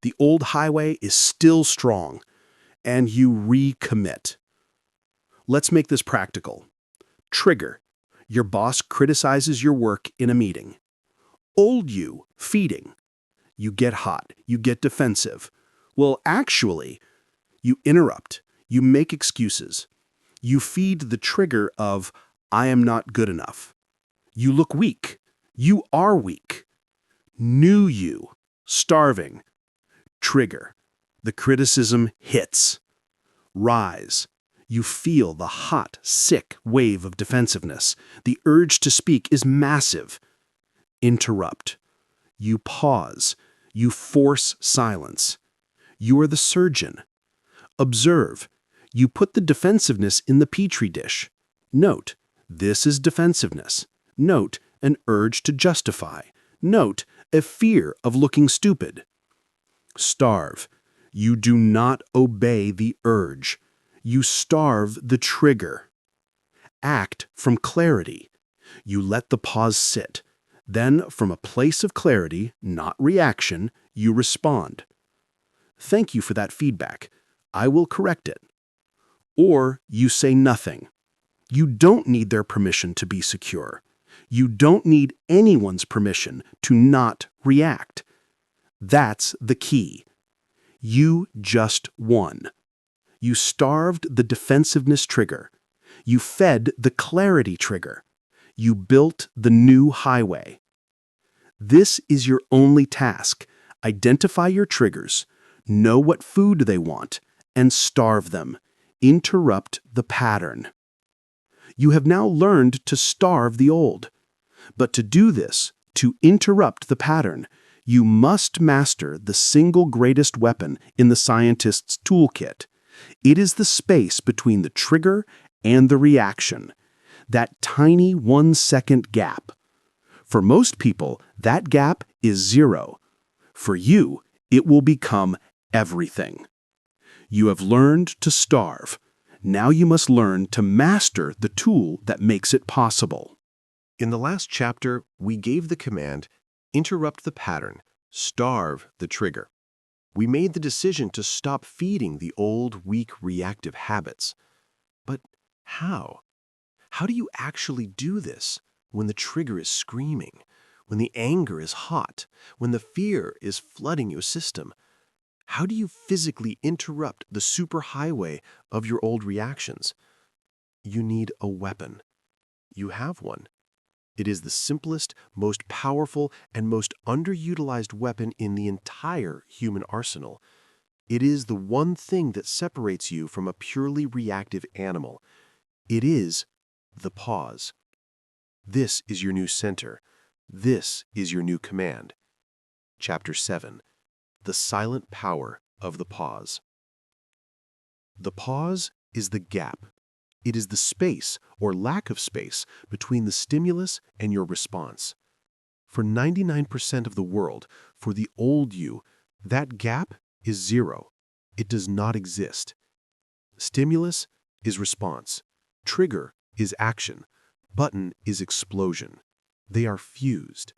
The old highway is still strong. And you recommit. Let's make this practical. Trigger. Your boss criticizes your work in a meeting. Old you, feeding. You get hot. You get defensive. Well, actually, you interrupt. You make excuses. You feed the trigger of, I am not good enough. You look weak. You are weak. New you, starving. Trigger. The criticism hits. Rise. You feel the hot, sick wave of defensiveness. The urge to speak is massive. Interrupt. You pause. You force silence. You are the surgeon. Observe. You put the defensiveness in the petri dish. Note, this is defensiveness. Note, an urge to justify. Note, a fear of looking stupid. Starve. You do not obey the urge. You starve the trigger. Act from clarity. You let the pause sit. Then, from a place of clarity, not reaction, you respond. Thank you for that feedback. I will correct it. Or you say nothing. You don't need their permission to be secure. You don't need anyone's permission to not react. That's the key. You just won. You starved the defensiveness trigger. You fed the clarity trigger. You built the new highway. This is your only task. Identify your triggers, know what food they want, and starve them. Interrupt the pattern. You have now learned to starve the old. But to do this, to interrupt the pattern, you must master the single greatest weapon in the scientist's toolkit. It is the space between the trigger and the reaction, that tiny 1-second gap. For most people, that gap is 0. For you, it will become everything. You have learned to starve. Now you must learn to master the tool that makes it possible. In the last chapter, we gave the command, interrupt the pattern, starve the trigger. We made the decision to stop feeding the old, weak, reactive habits. But how? How do you actually do this when the trigger is screaming, when the anger is hot, when the fear is flooding your system? How do you physically interrupt the superhighway of your old reactions? You need a weapon. You have one. It is the simplest, most powerful, and most underutilized weapon in the entire human arsenal. It is the one thing that separates you from a purely reactive animal. It is the pause. This is your new center. This is your new command. Chapter 7. The silent power of the pause. The pause is the gap. It is the space or lack of space between the stimulus and your response. For 99% of the world, for the old you, that gap is 0. It does not exist. Stimulus is response. Trigger is action. Button is explosion. They are fused.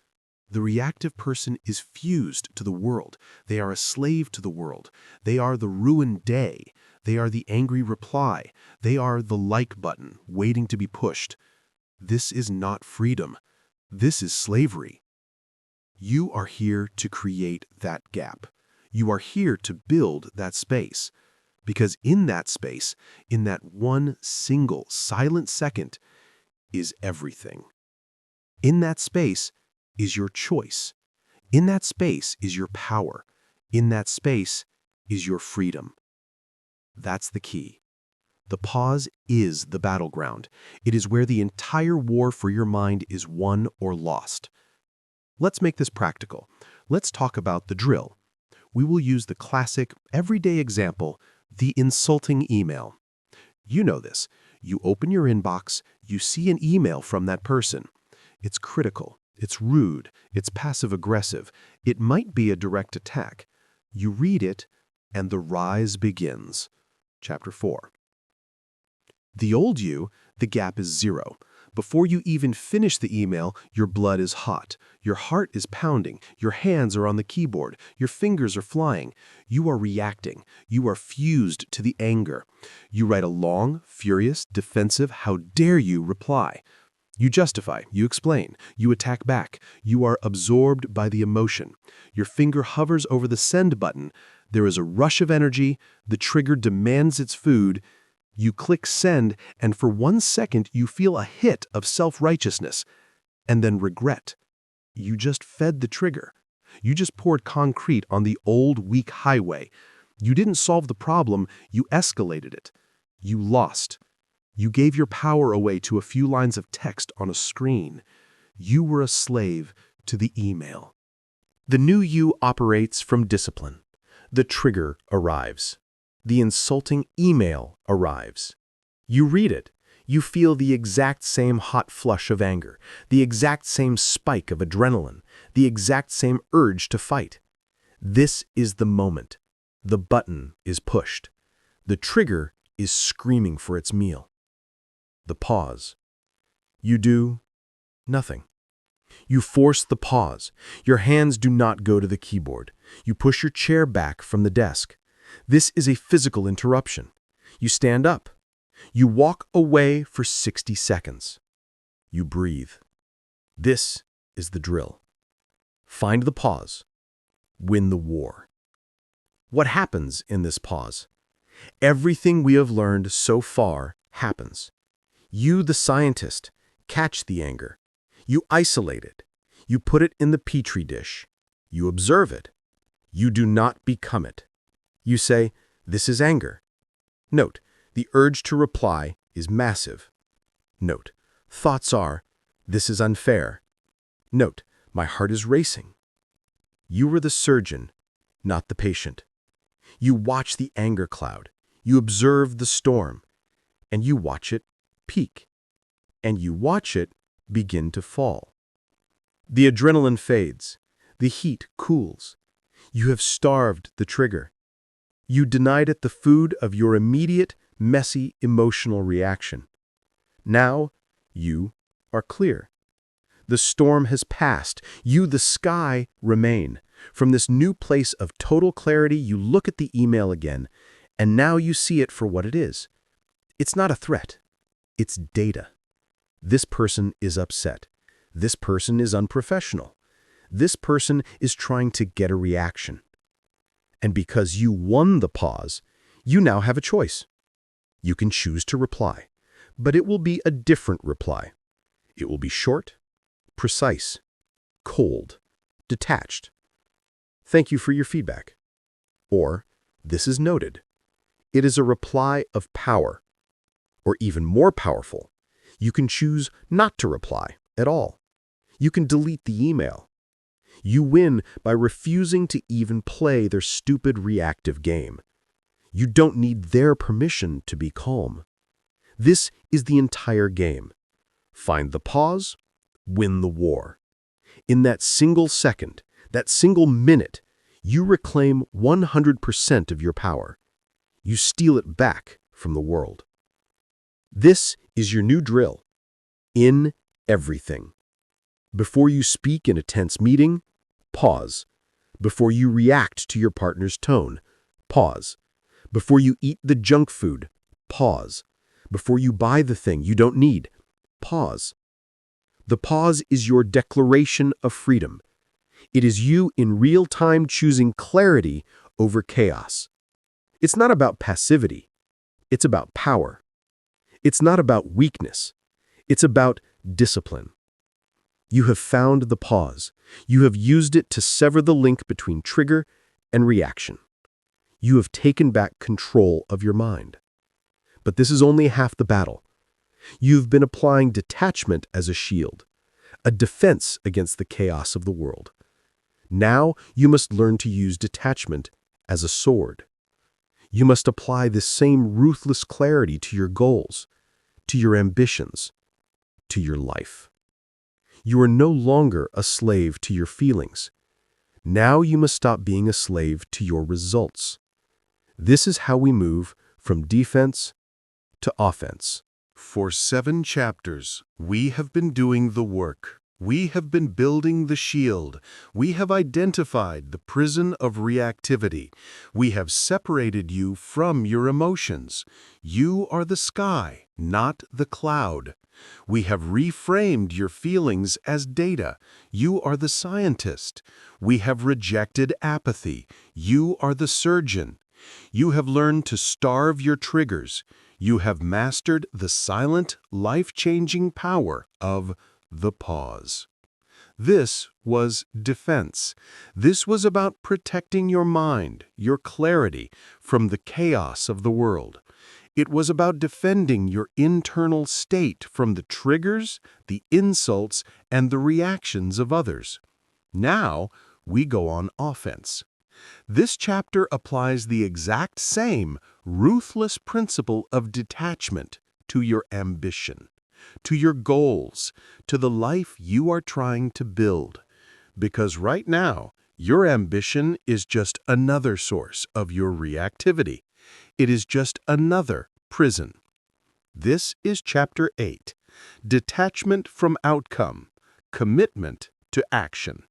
The reactive person is fused to the world. They are a slave to the world. They are the ruined day. They are the angry reply. They are the like button waiting to be pushed. This is not freedom. This is slavery. You are here to create that gap. You are here to build that space. Because in that space, in that one single silent second, is everything. In that space is your choice. In that space is your power. In that space is your freedom. That's the key. The pause is the battleground. It is where the entire war for your mind is won or lost. Let's make this practical. Let's talk about the drill. We will use the classic, everyday example, the insulting email. You know this. You open your inbox, you see an email from that person. It's critical, it's rude, it's passive-aggressive. It might be a direct attack. You read it, and the rise begins. Chapter 4. The old you, the gap is 0. Before you even finish the email, your blood is hot. Your heart is pounding. Your hands are on the keyboard. Your fingers are flying. You are reacting. You are fused to the anger. You write a long, furious, defensive, how dare you reply. You justify, you explain, you attack back. You are absorbed by the emotion. Your finger hovers over the send button. There is a rush of energy. The trigger demands its food. You click send, and for 1 second you feel a hit of self-righteousness, and then regret. You just fed the trigger. You just poured concrete on the old, weak highway. You didn't solve the problem, you escalated it. You lost. You gave your power away to a few lines of text on a screen. You were a slave to the email. The new you operates from discipline. The trigger arrives. The insulting email arrives. You read it. You feel the exact same hot flush of anger, the exact same spike of adrenaline, the exact same urge to fight. This is the moment. The button is pushed. The trigger is screaming for its meal. The pause. You do nothing. You force the pause. Your hands do not go to the keyboard. You push your chair back from the desk. This is a physical interruption. You stand up. You walk away for 60 seconds. You breathe. This is the drill. Find the pause. Win the war. What happens in this pause? Everything we have learned so far happens. You, the scientist, catch the anger. You isolate it. You put it in the petri dish. You observe it. You do not become it. You say, this is anger. Note, the urge to reply is massive. Note, thoughts are, this is unfair. Note, my heart is racing. You are the surgeon, not the patient. You watch the anger cloud. You observe the storm. And you watch it peak. And you watch it begin to fall. The adrenaline fades. The heat cools. You have starved the trigger. You denied it the food of your immediate, messy, emotional reaction. Now, you are clear. The storm has passed. You, the sky, remain. From this new place of total clarity, you look at the email again, and now you see it for what it is. It's not a threat. It's data. This person is upset. This person is unprofessional. This person is trying to get a reaction. And because you won the pause, you now have a choice. You can choose to reply, but it will be a different reply. It will be short, precise, cold, detached. Thank you for your feedback. Or, this is noted. It is a reply of power. Or even more powerful, you can choose not to reply at all. You can delete the email. You win by refusing to even play their stupid reactive game. You don't need their permission to be calm. This is the entire game. Find the pause, win the war. In that single second, that single minute, you reclaim 100% of your power. You steal it back from the world. This is your new drill. In everything. Before you speak in a tense meeting, pause. Before you react to your partner's tone, pause. Before you eat the junk food, pause. Before you buy the thing you don't need, pause. The pause is your declaration of freedom. It is you in real time choosing clarity over chaos. It's not about passivity. It's about power. It's not about weakness. It's about discipline. You have found the pause. You have used it to sever the link between trigger and reaction. You have taken back control of your mind. But this is only half the battle. You've been applying detachment as a shield, a defense against the chaos of the world. Now you must learn to use detachment as a sword. You must apply this same ruthless clarity to your goals, to your ambitions, to your life. You are no longer a slave to your feelings. Now you must stop being a slave to your results. This is how we move from defense to offense. For 7 chapters, we have been doing the work. We have been building the shield. We have identified the prison of reactivity. We have separated you from your emotions. You are the sky, not the cloud. We have reframed your feelings as data. You are the scientist. We have rejected apathy. You are the surgeon. You have learned to starve your triggers. You have mastered the silent, life-changing power of the pause. This was defense. This was about protecting your mind, your clarity, from the chaos of the world. It was about defending your internal state from the triggers, the insults, and the reactions of others. Now, we go on offense. This chapter applies the exact same ruthless principle of detachment to your ambition, to your goals, to the life you are trying to build. Because right now, your ambition is just another source of your reactivity. It is just another prison. This is Chapter 8, Detachment from Outcome, Commitment to Action.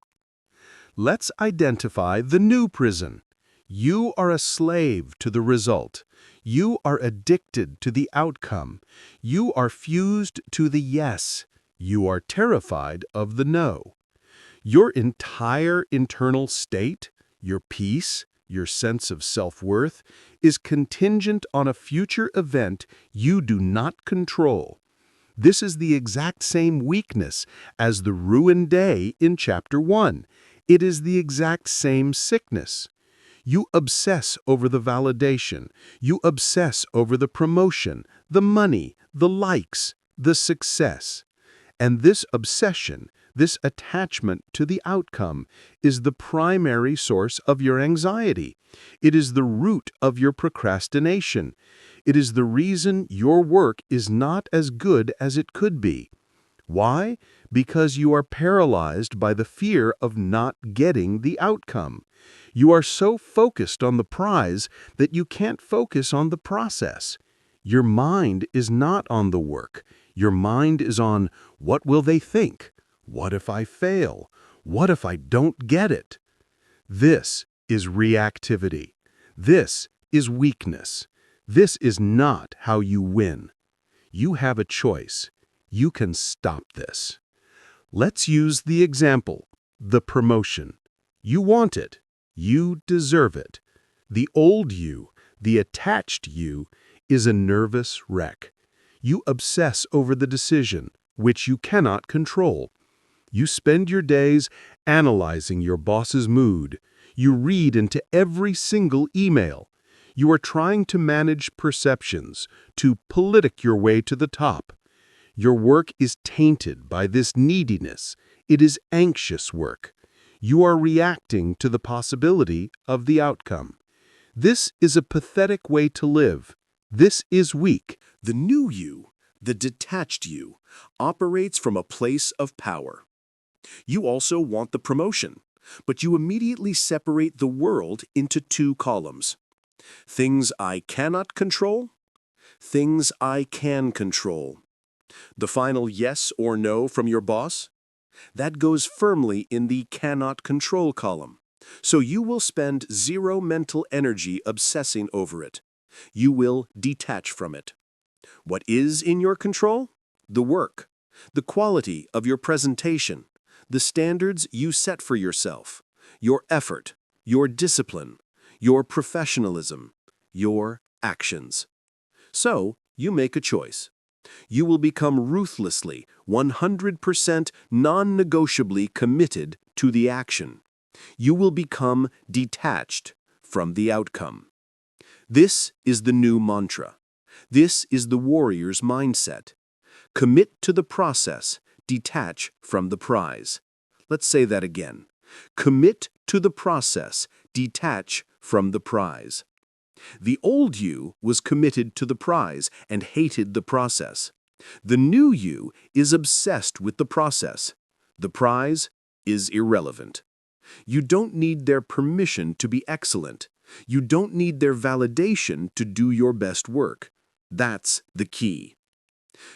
Let's identify the new prison. You are a slave to the result. You are addicted to the outcome. You are fused to the yes. You are terrified of the no. Your entire internal state, your peace, your sense of self-worth, is contingent on a future event you do not control. This is the exact same weakness as the ruined day in Chapter 1. It is the exact same sickness. You obsess over the validation. You obsess over the promotion, the money, the likes. the success. And this obsession, this attachment to the outcome, is the primary source of your anxiety. It is the root of your procrastination. It is the reason your work is not as good as it could be. Why? Because you are paralyzed by the fear of not getting the outcome. You are so focused on the prize that you can't focus on the process. Your mind is not on the work. Your mind is on, what will they think? What if I fail? What if I don't get it? This is reactivity. This is weakness. This is not how you win. You have a choice. You can stop this. Let's use the example, the promotion. You want it. You deserve it. The old you, the attached you, is a nervous wreck. You obsess over the decision, which you cannot control. You spend your days analyzing your boss's mood. You read into every single email. You are trying to manage perceptions, to politic your way to the top. Your work is tainted by this neediness. It is anxious work. You are reacting to the possibility of the outcome. This is a pathetic way to live. This is weak. The new you, the detached you, operates from a place of power. You also want the promotion, but you immediately separate the world into two columns. Things I cannot control, things I can control. The final yes or no from your boss? That goes firmly in the cannot control column. So you will spend zero mental energy obsessing over it. You will detach from it. What is in your control? The work, the quality of your presentation, the standards you set for yourself, your effort, your discipline, your professionalism, your actions. So, you make a choice. You will become ruthlessly, 100% non-negotiably committed to the action. You will become detached from the outcome. This is the new mantra. This is the warrior's mindset. Commit to the process, detach from the prize. Let's say that again. Commit to the process, detach from the prize. The old you was committed to the prize and hated the process. The new you is obsessed with the process. The prize is irrelevant. You don't need their permission to be excellent. You don't need their validation to do your best work. That's the key.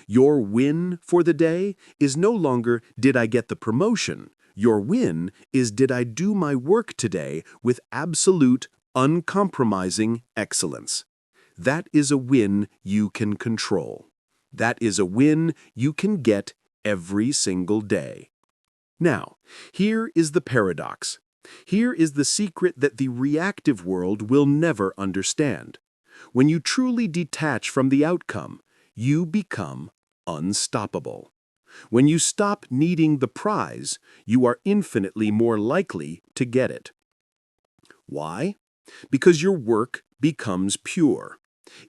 Your win for the day is no longer, did I get the promotion? Your win is, did I do my work today with absolute, uncompromising excellence? That is a win you can control. That is a win you can get every single day. Now, here is the paradox. Here is the secret that the reactive world will never understand. When you truly detach from the outcome, you become unstoppable. When you stop needing the prize, you are infinitely more likely to get it. Why? Because your work becomes pure.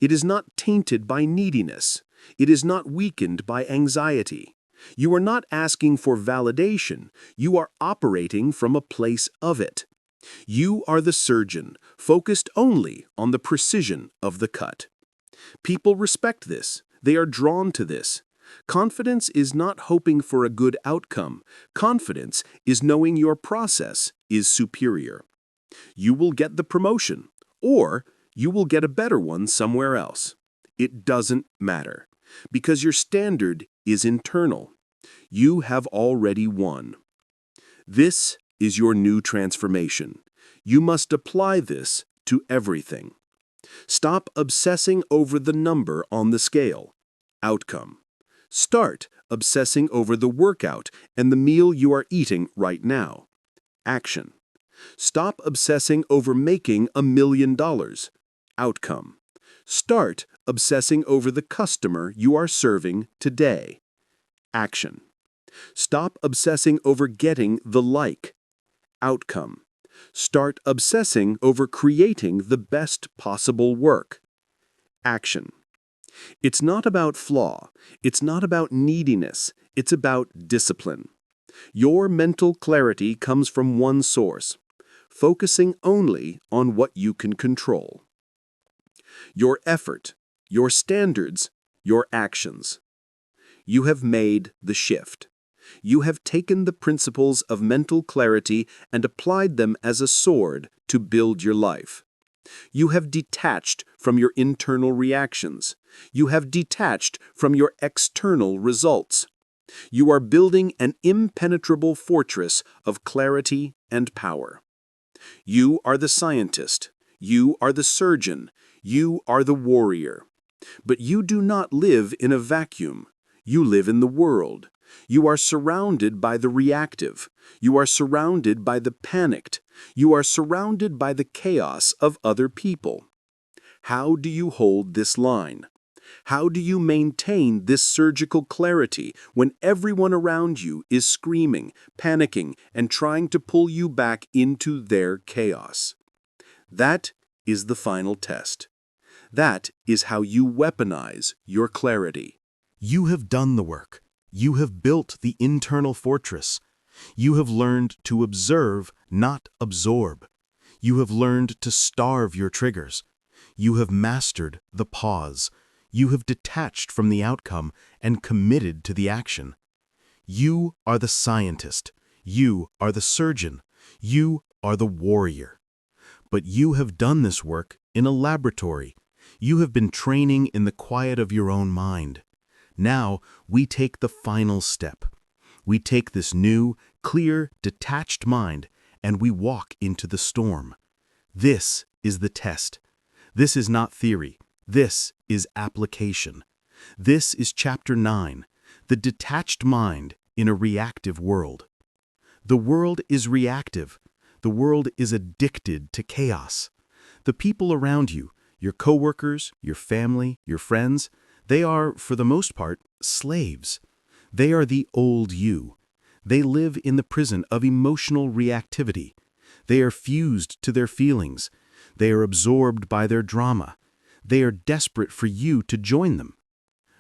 It is not tainted by neediness. It is not weakened by anxiety. You are not asking for validation. You are operating from a place of it. You are the surgeon, focused only on the precision of the cut. People respect this. They are drawn to this. Confidence is not hoping for a good outcome. Confidence is knowing your process is superior. You will get the promotion, or you will get a better one somewhere else. It doesn't matter, because your standard is internal. You have already won. This is your new transformation. You must apply this to everything. Stop obsessing over the number on the scale. Outcome. Start obsessing over the workout and the meal you are eating right now. Action. Stop obsessing over making $1 million. Outcome. Start obsessing over the customer you are serving today. Action. Stop obsessing over getting the like. Outcome. Start obsessing over creating the best possible work. Action. It's not about flaw. It's not about neediness. It's about discipline. Your mental clarity comes from one source, focusing only on what you can control. Your effort, your standards, your actions. You have made the shift. You have taken the principles of mental clarity and applied them as a sword to build your life. You have detached from your internal reactions. You have detached from your external results. You are building an impenetrable fortress of clarity and power. You are the scientist. You are the surgeon. You are the warrior. But you do not live in a vacuum. You live in the world. You are surrounded by the reactive. You are surrounded by the panicked. You are surrounded by the chaos of other people. How do you hold this line? How do you maintain this surgical clarity when everyone around you is screaming, panicking, and trying to pull you back into their chaos? That is the final test. That is how you weaponize your clarity. You have done the work. You have built the internal fortress. You have learned to observe, not absorb. You have learned to starve your triggers. You have mastered the pause. You have detached from the outcome and committed to the action. You are the scientist. You are the surgeon. You are the warrior. But you have done this work in a laboratory. You have been training in the quiet of your own mind. Now we take the final step. We take this new, clear, detached mind and we walk into the storm. This is the test. This is not theory. This is application. This is Chapter 9, the detached mind in a reactive world. The world is reactive. The world is addicted to chaos. The people around you, your coworkers, your family, your friends, they are, for the most part, slaves. They are the old you. They live in the prison of emotional reactivity. They are fused to their feelings. They are absorbed by their drama. They are desperate for you to join them.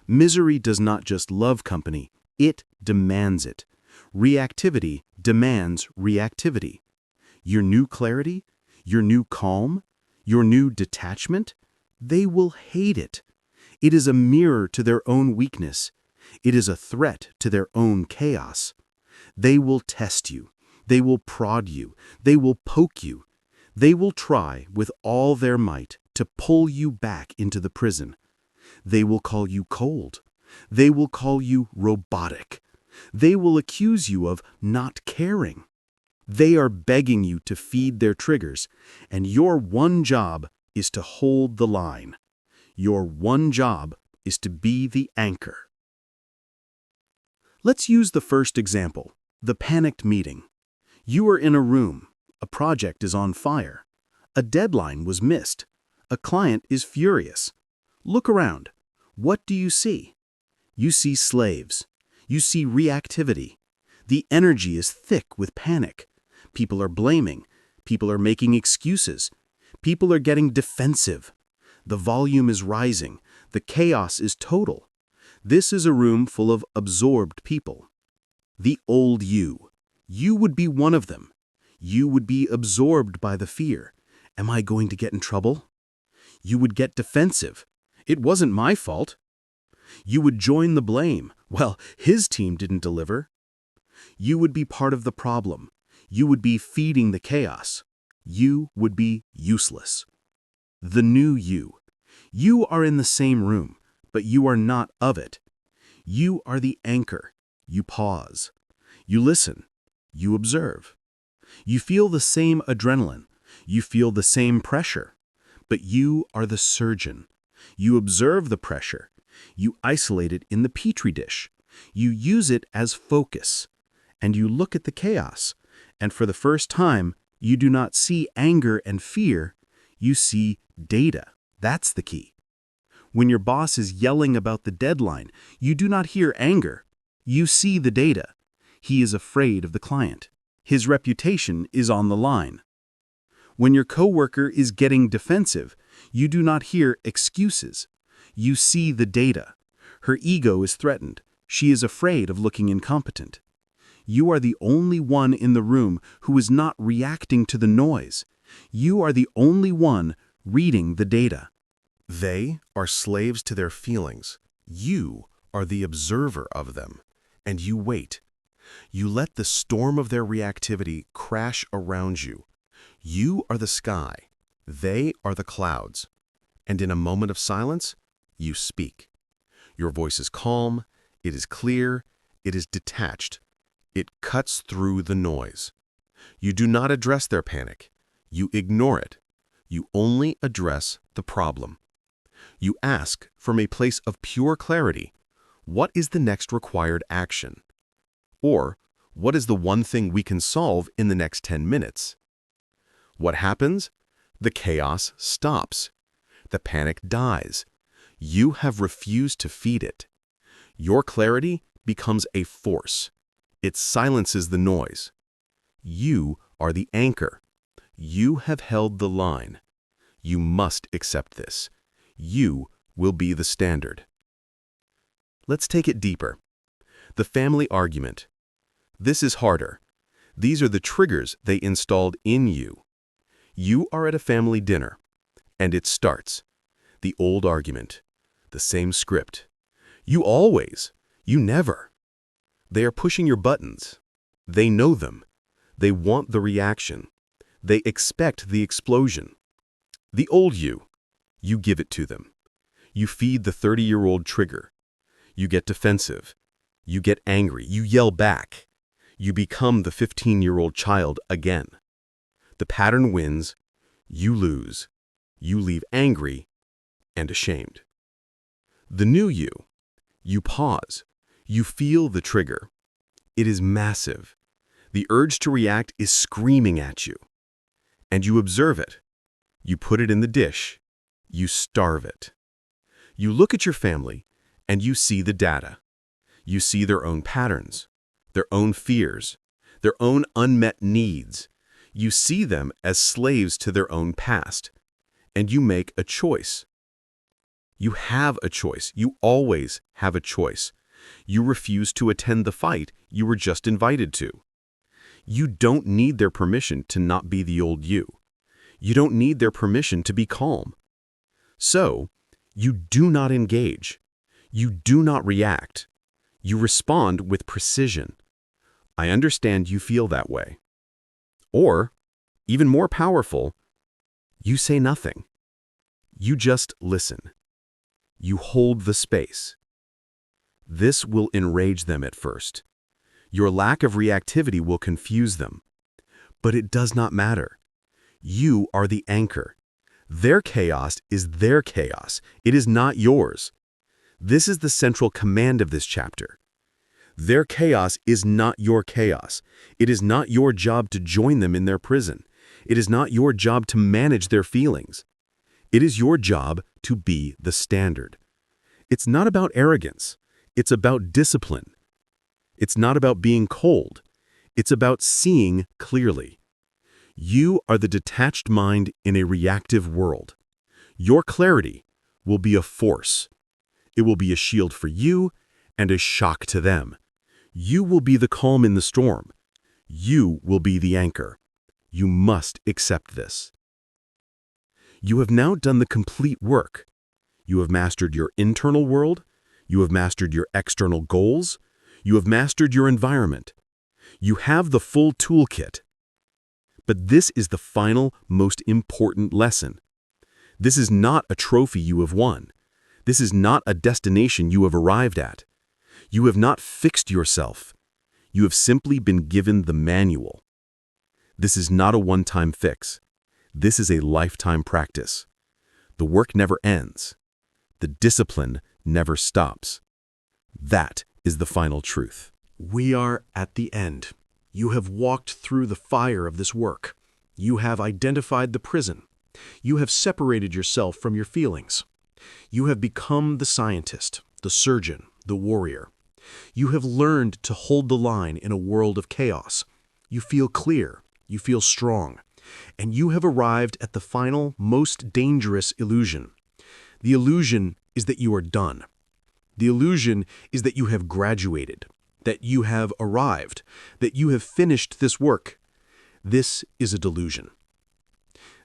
Misery does not just love company, it demands it. Reactivity demands reactivity. Your new clarity, your new calm, your new detachment, they will hate it. It is a mirror to their own weakness. It is a threat to their own chaos. They will test you. They will prod you. They will poke you. They will try with all their might to pull you back into the prison. They will call you cold. They will call you robotic. They will accuse you of not caring. They are begging you to feed their triggers, and your one job is to hold the line. Your one job is to be the anchor. Let's use the first example, the panicked meeting. You are in a room. A project is on fire. A deadline was missed. A client is furious. Look around. What do you see? You see slaves. You see reactivity. The energy is thick with panic. People are blaming. People are making excuses. People are getting defensive. The volume is rising. The chaos is total. This is a room full of absorbed people. The old you. You would be one of them. You would be absorbed by the fear. Am I going to get in trouble? You would get defensive. It wasn't my fault. You would join the blame. Well, his team didn't deliver. You would be part of the problem. You would be feeding the chaos. You would be useless. The new you. You are in the same room, but you are not of it. You are the anchor. You pause. You listen. You observe. You feel the same adrenaline. You feel the same pressure. But you are the surgeon. You observe the pressure. You isolate it in the petri dish. You use it as focus. And you look at the chaos. And for the first time, you do not see anger and fear. You see data. That's the key. When your boss is yelling about the deadline, you do not hear anger. You see the data. He is afraid of the client. His reputation is on the line. When your coworker is getting defensive, you do not hear excuses. You see the data. Her ego is threatened. She is afraid of looking incompetent. You are the only one in the room who is not reacting to the noise. You are the only one reading the data. They are slaves to their feelings. You are the observer of them, and you wait. You let the storm of their reactivity crash around you. You are the sky. They are the clouds. And in a moment of silence, you speak. Your voice is calm, it is clear, it is detached. It cuts through the noise. You do not address their panic. You ignore it. You only address the problem. You ask from a place of pure clarity, what is the next required action? Or, what is the one thing we can solve in the next 10 minutes? What happens? The chaos stops. The panic dies. You have refused to feed it. Your clarity becomes a force. It silences the noise. You are the anchor. You have held the line. You must accept this. You will be the standard. Let's take it deeper. The family argument. This is harder. These are the triggers they installed in you. You are at a family dinner, and it starts. The old argument. The same script. You always. You never. They are pushing your buttons. They know them. They want the reaction. They expect the explosion. The old you. You give it to them. You feed the 30-year-old trigger. You get defensive. You get angry. You yell back. You become the 15-year-old child again. The pattern wins. You lose. You leave angry and ashamed. The new you. You pause. You feel the trigger. It is massive. The urge to react is screaming at you. And you observe it. You put it in the dish. You starve it. You look at your family, and you see the data. You see their own patterns, their own fears, their own unmet needs. You see them as slaves to their own past. And you make a choice. You have a choice. You always have a choice. You refuse to attend the fight you were just invited to. You don't need their permission to not be the old you. You don't need their permission to be calm. So, you do not engage. You do not react. You respond with precision. I understand you feel that way. Or, even more powerful, you say nothing. You just listen. You hold the space. This will enrage them at first. Your lack of reactivity will confuse them. But it does not matter. You are the anchor. Their chaos is their chaos. It is not yours. This is the central command of this chapter. Their chaos is not your chaos. It is not your job to join them in their prison. It is not your job to manage their feelings. It is your job to be the standard. It's not about arrogance. It's about discipline. It's not about being cold. It's about seeing clearly. You are the detached mind in a reactive world. Your clarity will be a force. It will be a shield for you and a shock to them. You will be the calm in the storm. You will be the anchor. You must accept this. You have now done the complete work. You have mastered your internal world. You have mastered your external goals. You have mastered your environment. You have the full toolkit. But this is the final, most important lesson. This is not a trophy you have won. This is not a destination you have arrived at. You have not fixed yourself. You have simply been given the manual. This is not a one-time fix. This is a lifetime practice. The work never ends. The discipline never stops. That is the final truth. We are at the end. You have walked through the fire of this work. You have identified the prison. You have separated yourself from your feelings. You have become the scientist, the surgeon, the warrior. You have learned to hold the line in a world of chaos. You feel clear. You feel strong. And you have arrived at the final, most dangerous illusion. The illusion is that you are done. The illusion is that you have graduated, that you have arrived, that you have finished this work. This is a delusion.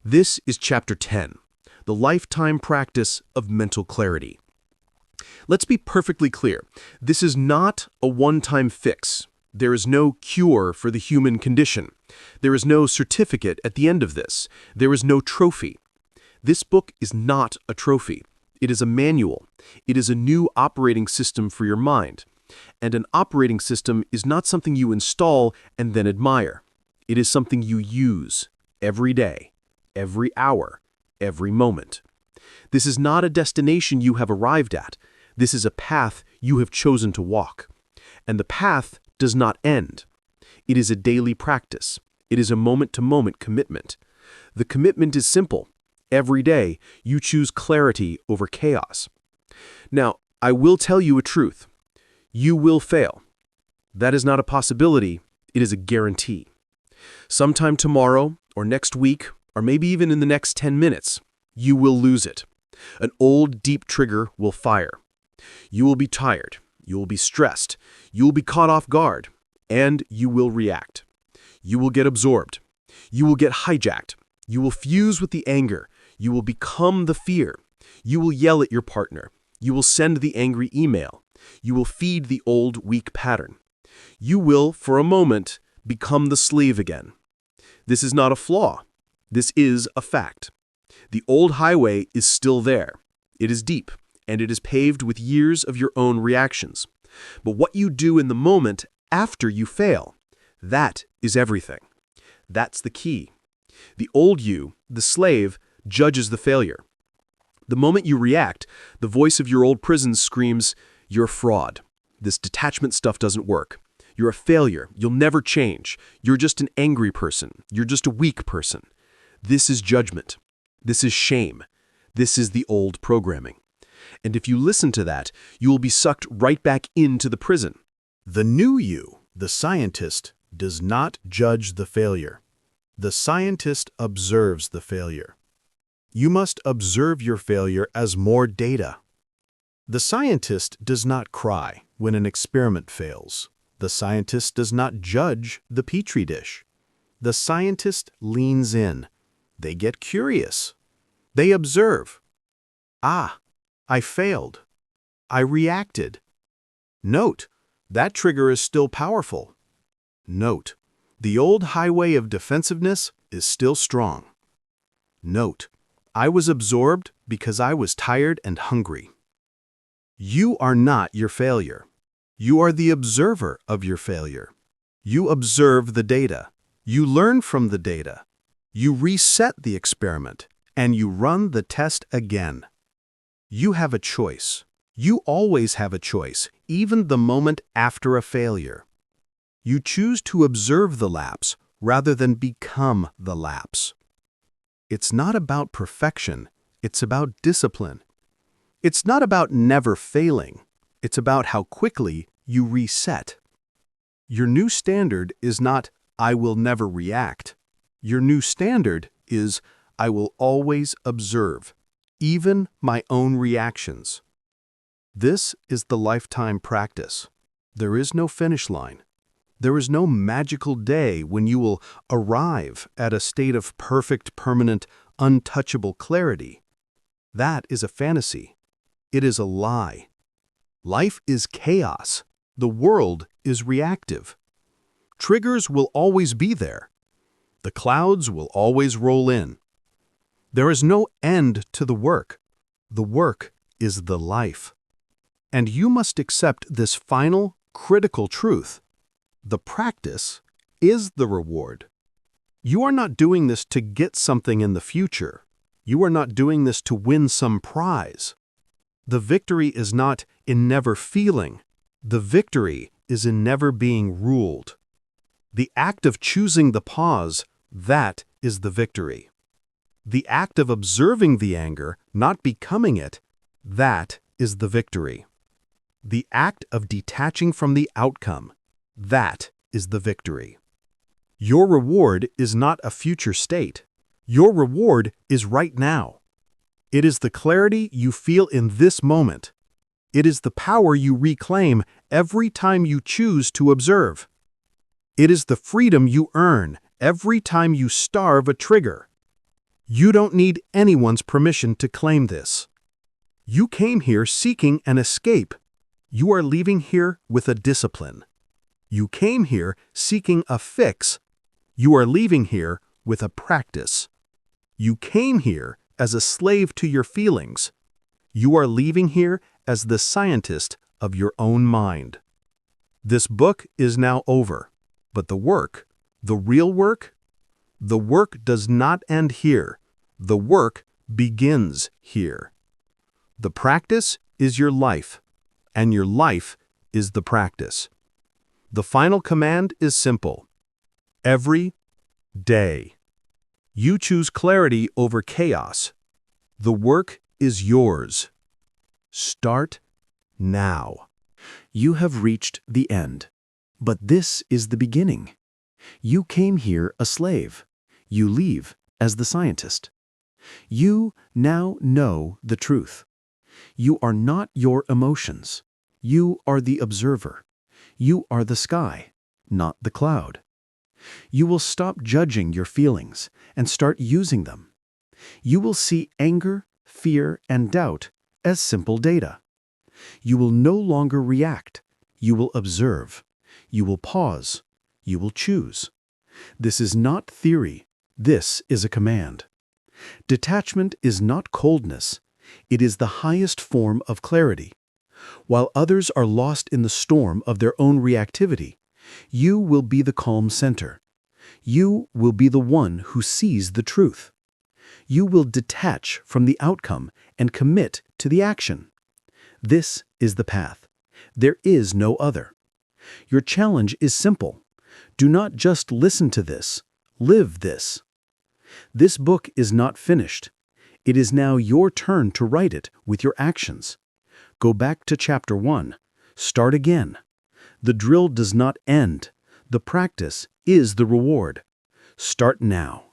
This is Chapter 10, the lifetime practice of mental clarity. Let's be perfectly clear. This is not a one-time fix. There is no cure for the human condition. There is no certificate at the end of this. There is no trophy. This book is not a trophy. It is a manual. It is a new operating system for your mind. And an operating system is not something you install and then admire. It is something you use every day, every hour, every moment. This is not a destination you have arrived at. This is a path you have chosen to walk. And the path does not end. It is a daily practice. It is a moment-to-moment commitment. The commitment is simple. Every day, you choose clarity over chaos. Now, I will tell you a truth. You will fail. That is not a possibility. It is a guarantee. Sometime tomorrow, or next week, or maybe even in the next 10 minutes, you will lose it. An old, deep trigger will fire. You will be tired. You will be stressed. You will be caught off guard. And you will react. You will get absorbed. You will get hijacked. You will fuse with the anger. You will become the fear. You will yell at your partner. You will send the angry email. You will feed the old, weak pattern. You will, for a moment, become the slave again. This is not a flaw. This is a fact. The old highway is still there. It is deep, and it is paved with years of your own reactions. But what you do in the moment after you fail, that is everything. That's the key. The old you, the slave, judges the failure. The moment you react, the voice of your old prison screams, "You're a fraud. This detachment stuff doesn't work. You're a failure. You'll never change. You're just an angry person. You're just a weak person." This is judgment. This is shame. This is the old programming. And if you listen to that, you will be sucked right back into the prison. The new you, the scientist, does not judge the failure. The scientist observes the failure. You must observe your failure as more data. The scientist does not cry when an experiment fails. The scientist does not judge the petri dish. The scientist leans in. They get curious. They observe. Ah, I failed. I reacted. Note, that trigger is still powerful. Note, the old highway of defensiveness is still strong. Note, I was absorbed because I was tired and hungry. You are not your failure. You are the observer of your failure. You observe the data. You learn from the data. You reset the experiment, and you run the test again. You have a choice. You always have a choice, even the moment after a failure. You choose to observe the lapse rather than become the lapse. It's not about perfection. It's about discipline. It's not about never failing. It's about how quickly you reset. Your new standard is not, "I will never react." Your new standard is, "I will always observe, even my own reactions." This is the lifetime practice. There is no finish line. There is no magical day when you will arrive at a state of perfect, permanent, untouchable clarity. That is a fantasy. It is a lie. Life is chaos. The world is reactive. Triggers will always be there. The clouds will always roll in. There is no end to the work. The work is the life. And you must accept this final, critical truth. The practice is the reward. You are not doing this to get something in the future. You are not doing this to win some prize. The victory is not in never feeling. The victory is in never being ruled. The act of choosing the pause, that is the victory. The act of observing the anger, not becoming it, that is the victory. The act of detaching from the outcome, that is the victory. Your reward is not a future state. Your reward is right now. It is the clarity you feel in this moment. It is the power you reclaim every time you choose to observe. It is the freedom you earn every time you starve a trigger. You don't need anyone's permission to claim this. You came here seeking an escape. You are leaving here with a discipline. You came here seeking a fix. You are leaving here with a practice. You came here as a slave to your feelings. You are leaving here as the scientist of your own mind. This book is now over, but the work, the real work, the work does not end here. The work begins here. The practice is your life, and your life is the practice. The final command is simple. Every day. You choose clarity over chaos. The work is yours. Start now. You have reached the end. But this is the beginning. You came here a slave. You leave as the scientist. You now know the truth. You are not your emotions. You are the observer. You are the sky, not the cloud. You will stop judging your feelings and start using them. You will see anger, fear, and doubt as simple data. You will no longer react. You will observe. You will pause. You will choose. This is not theory. This is a command. Detachment is not coldness. It is the highest form of clarity. While others are lost in the storm of their own reactivity, you will be the calm center. You will be the one who sees the truth. You will detach from the outcome and commit to the action. This is the path. There is no other. Your challenge is simple. Do not just listen to this. Live this. This book is not finished. It is now your turn to write it with your actions. Go back to chapter 1. Start again. The drill does not end. The practice is the reward. Start now.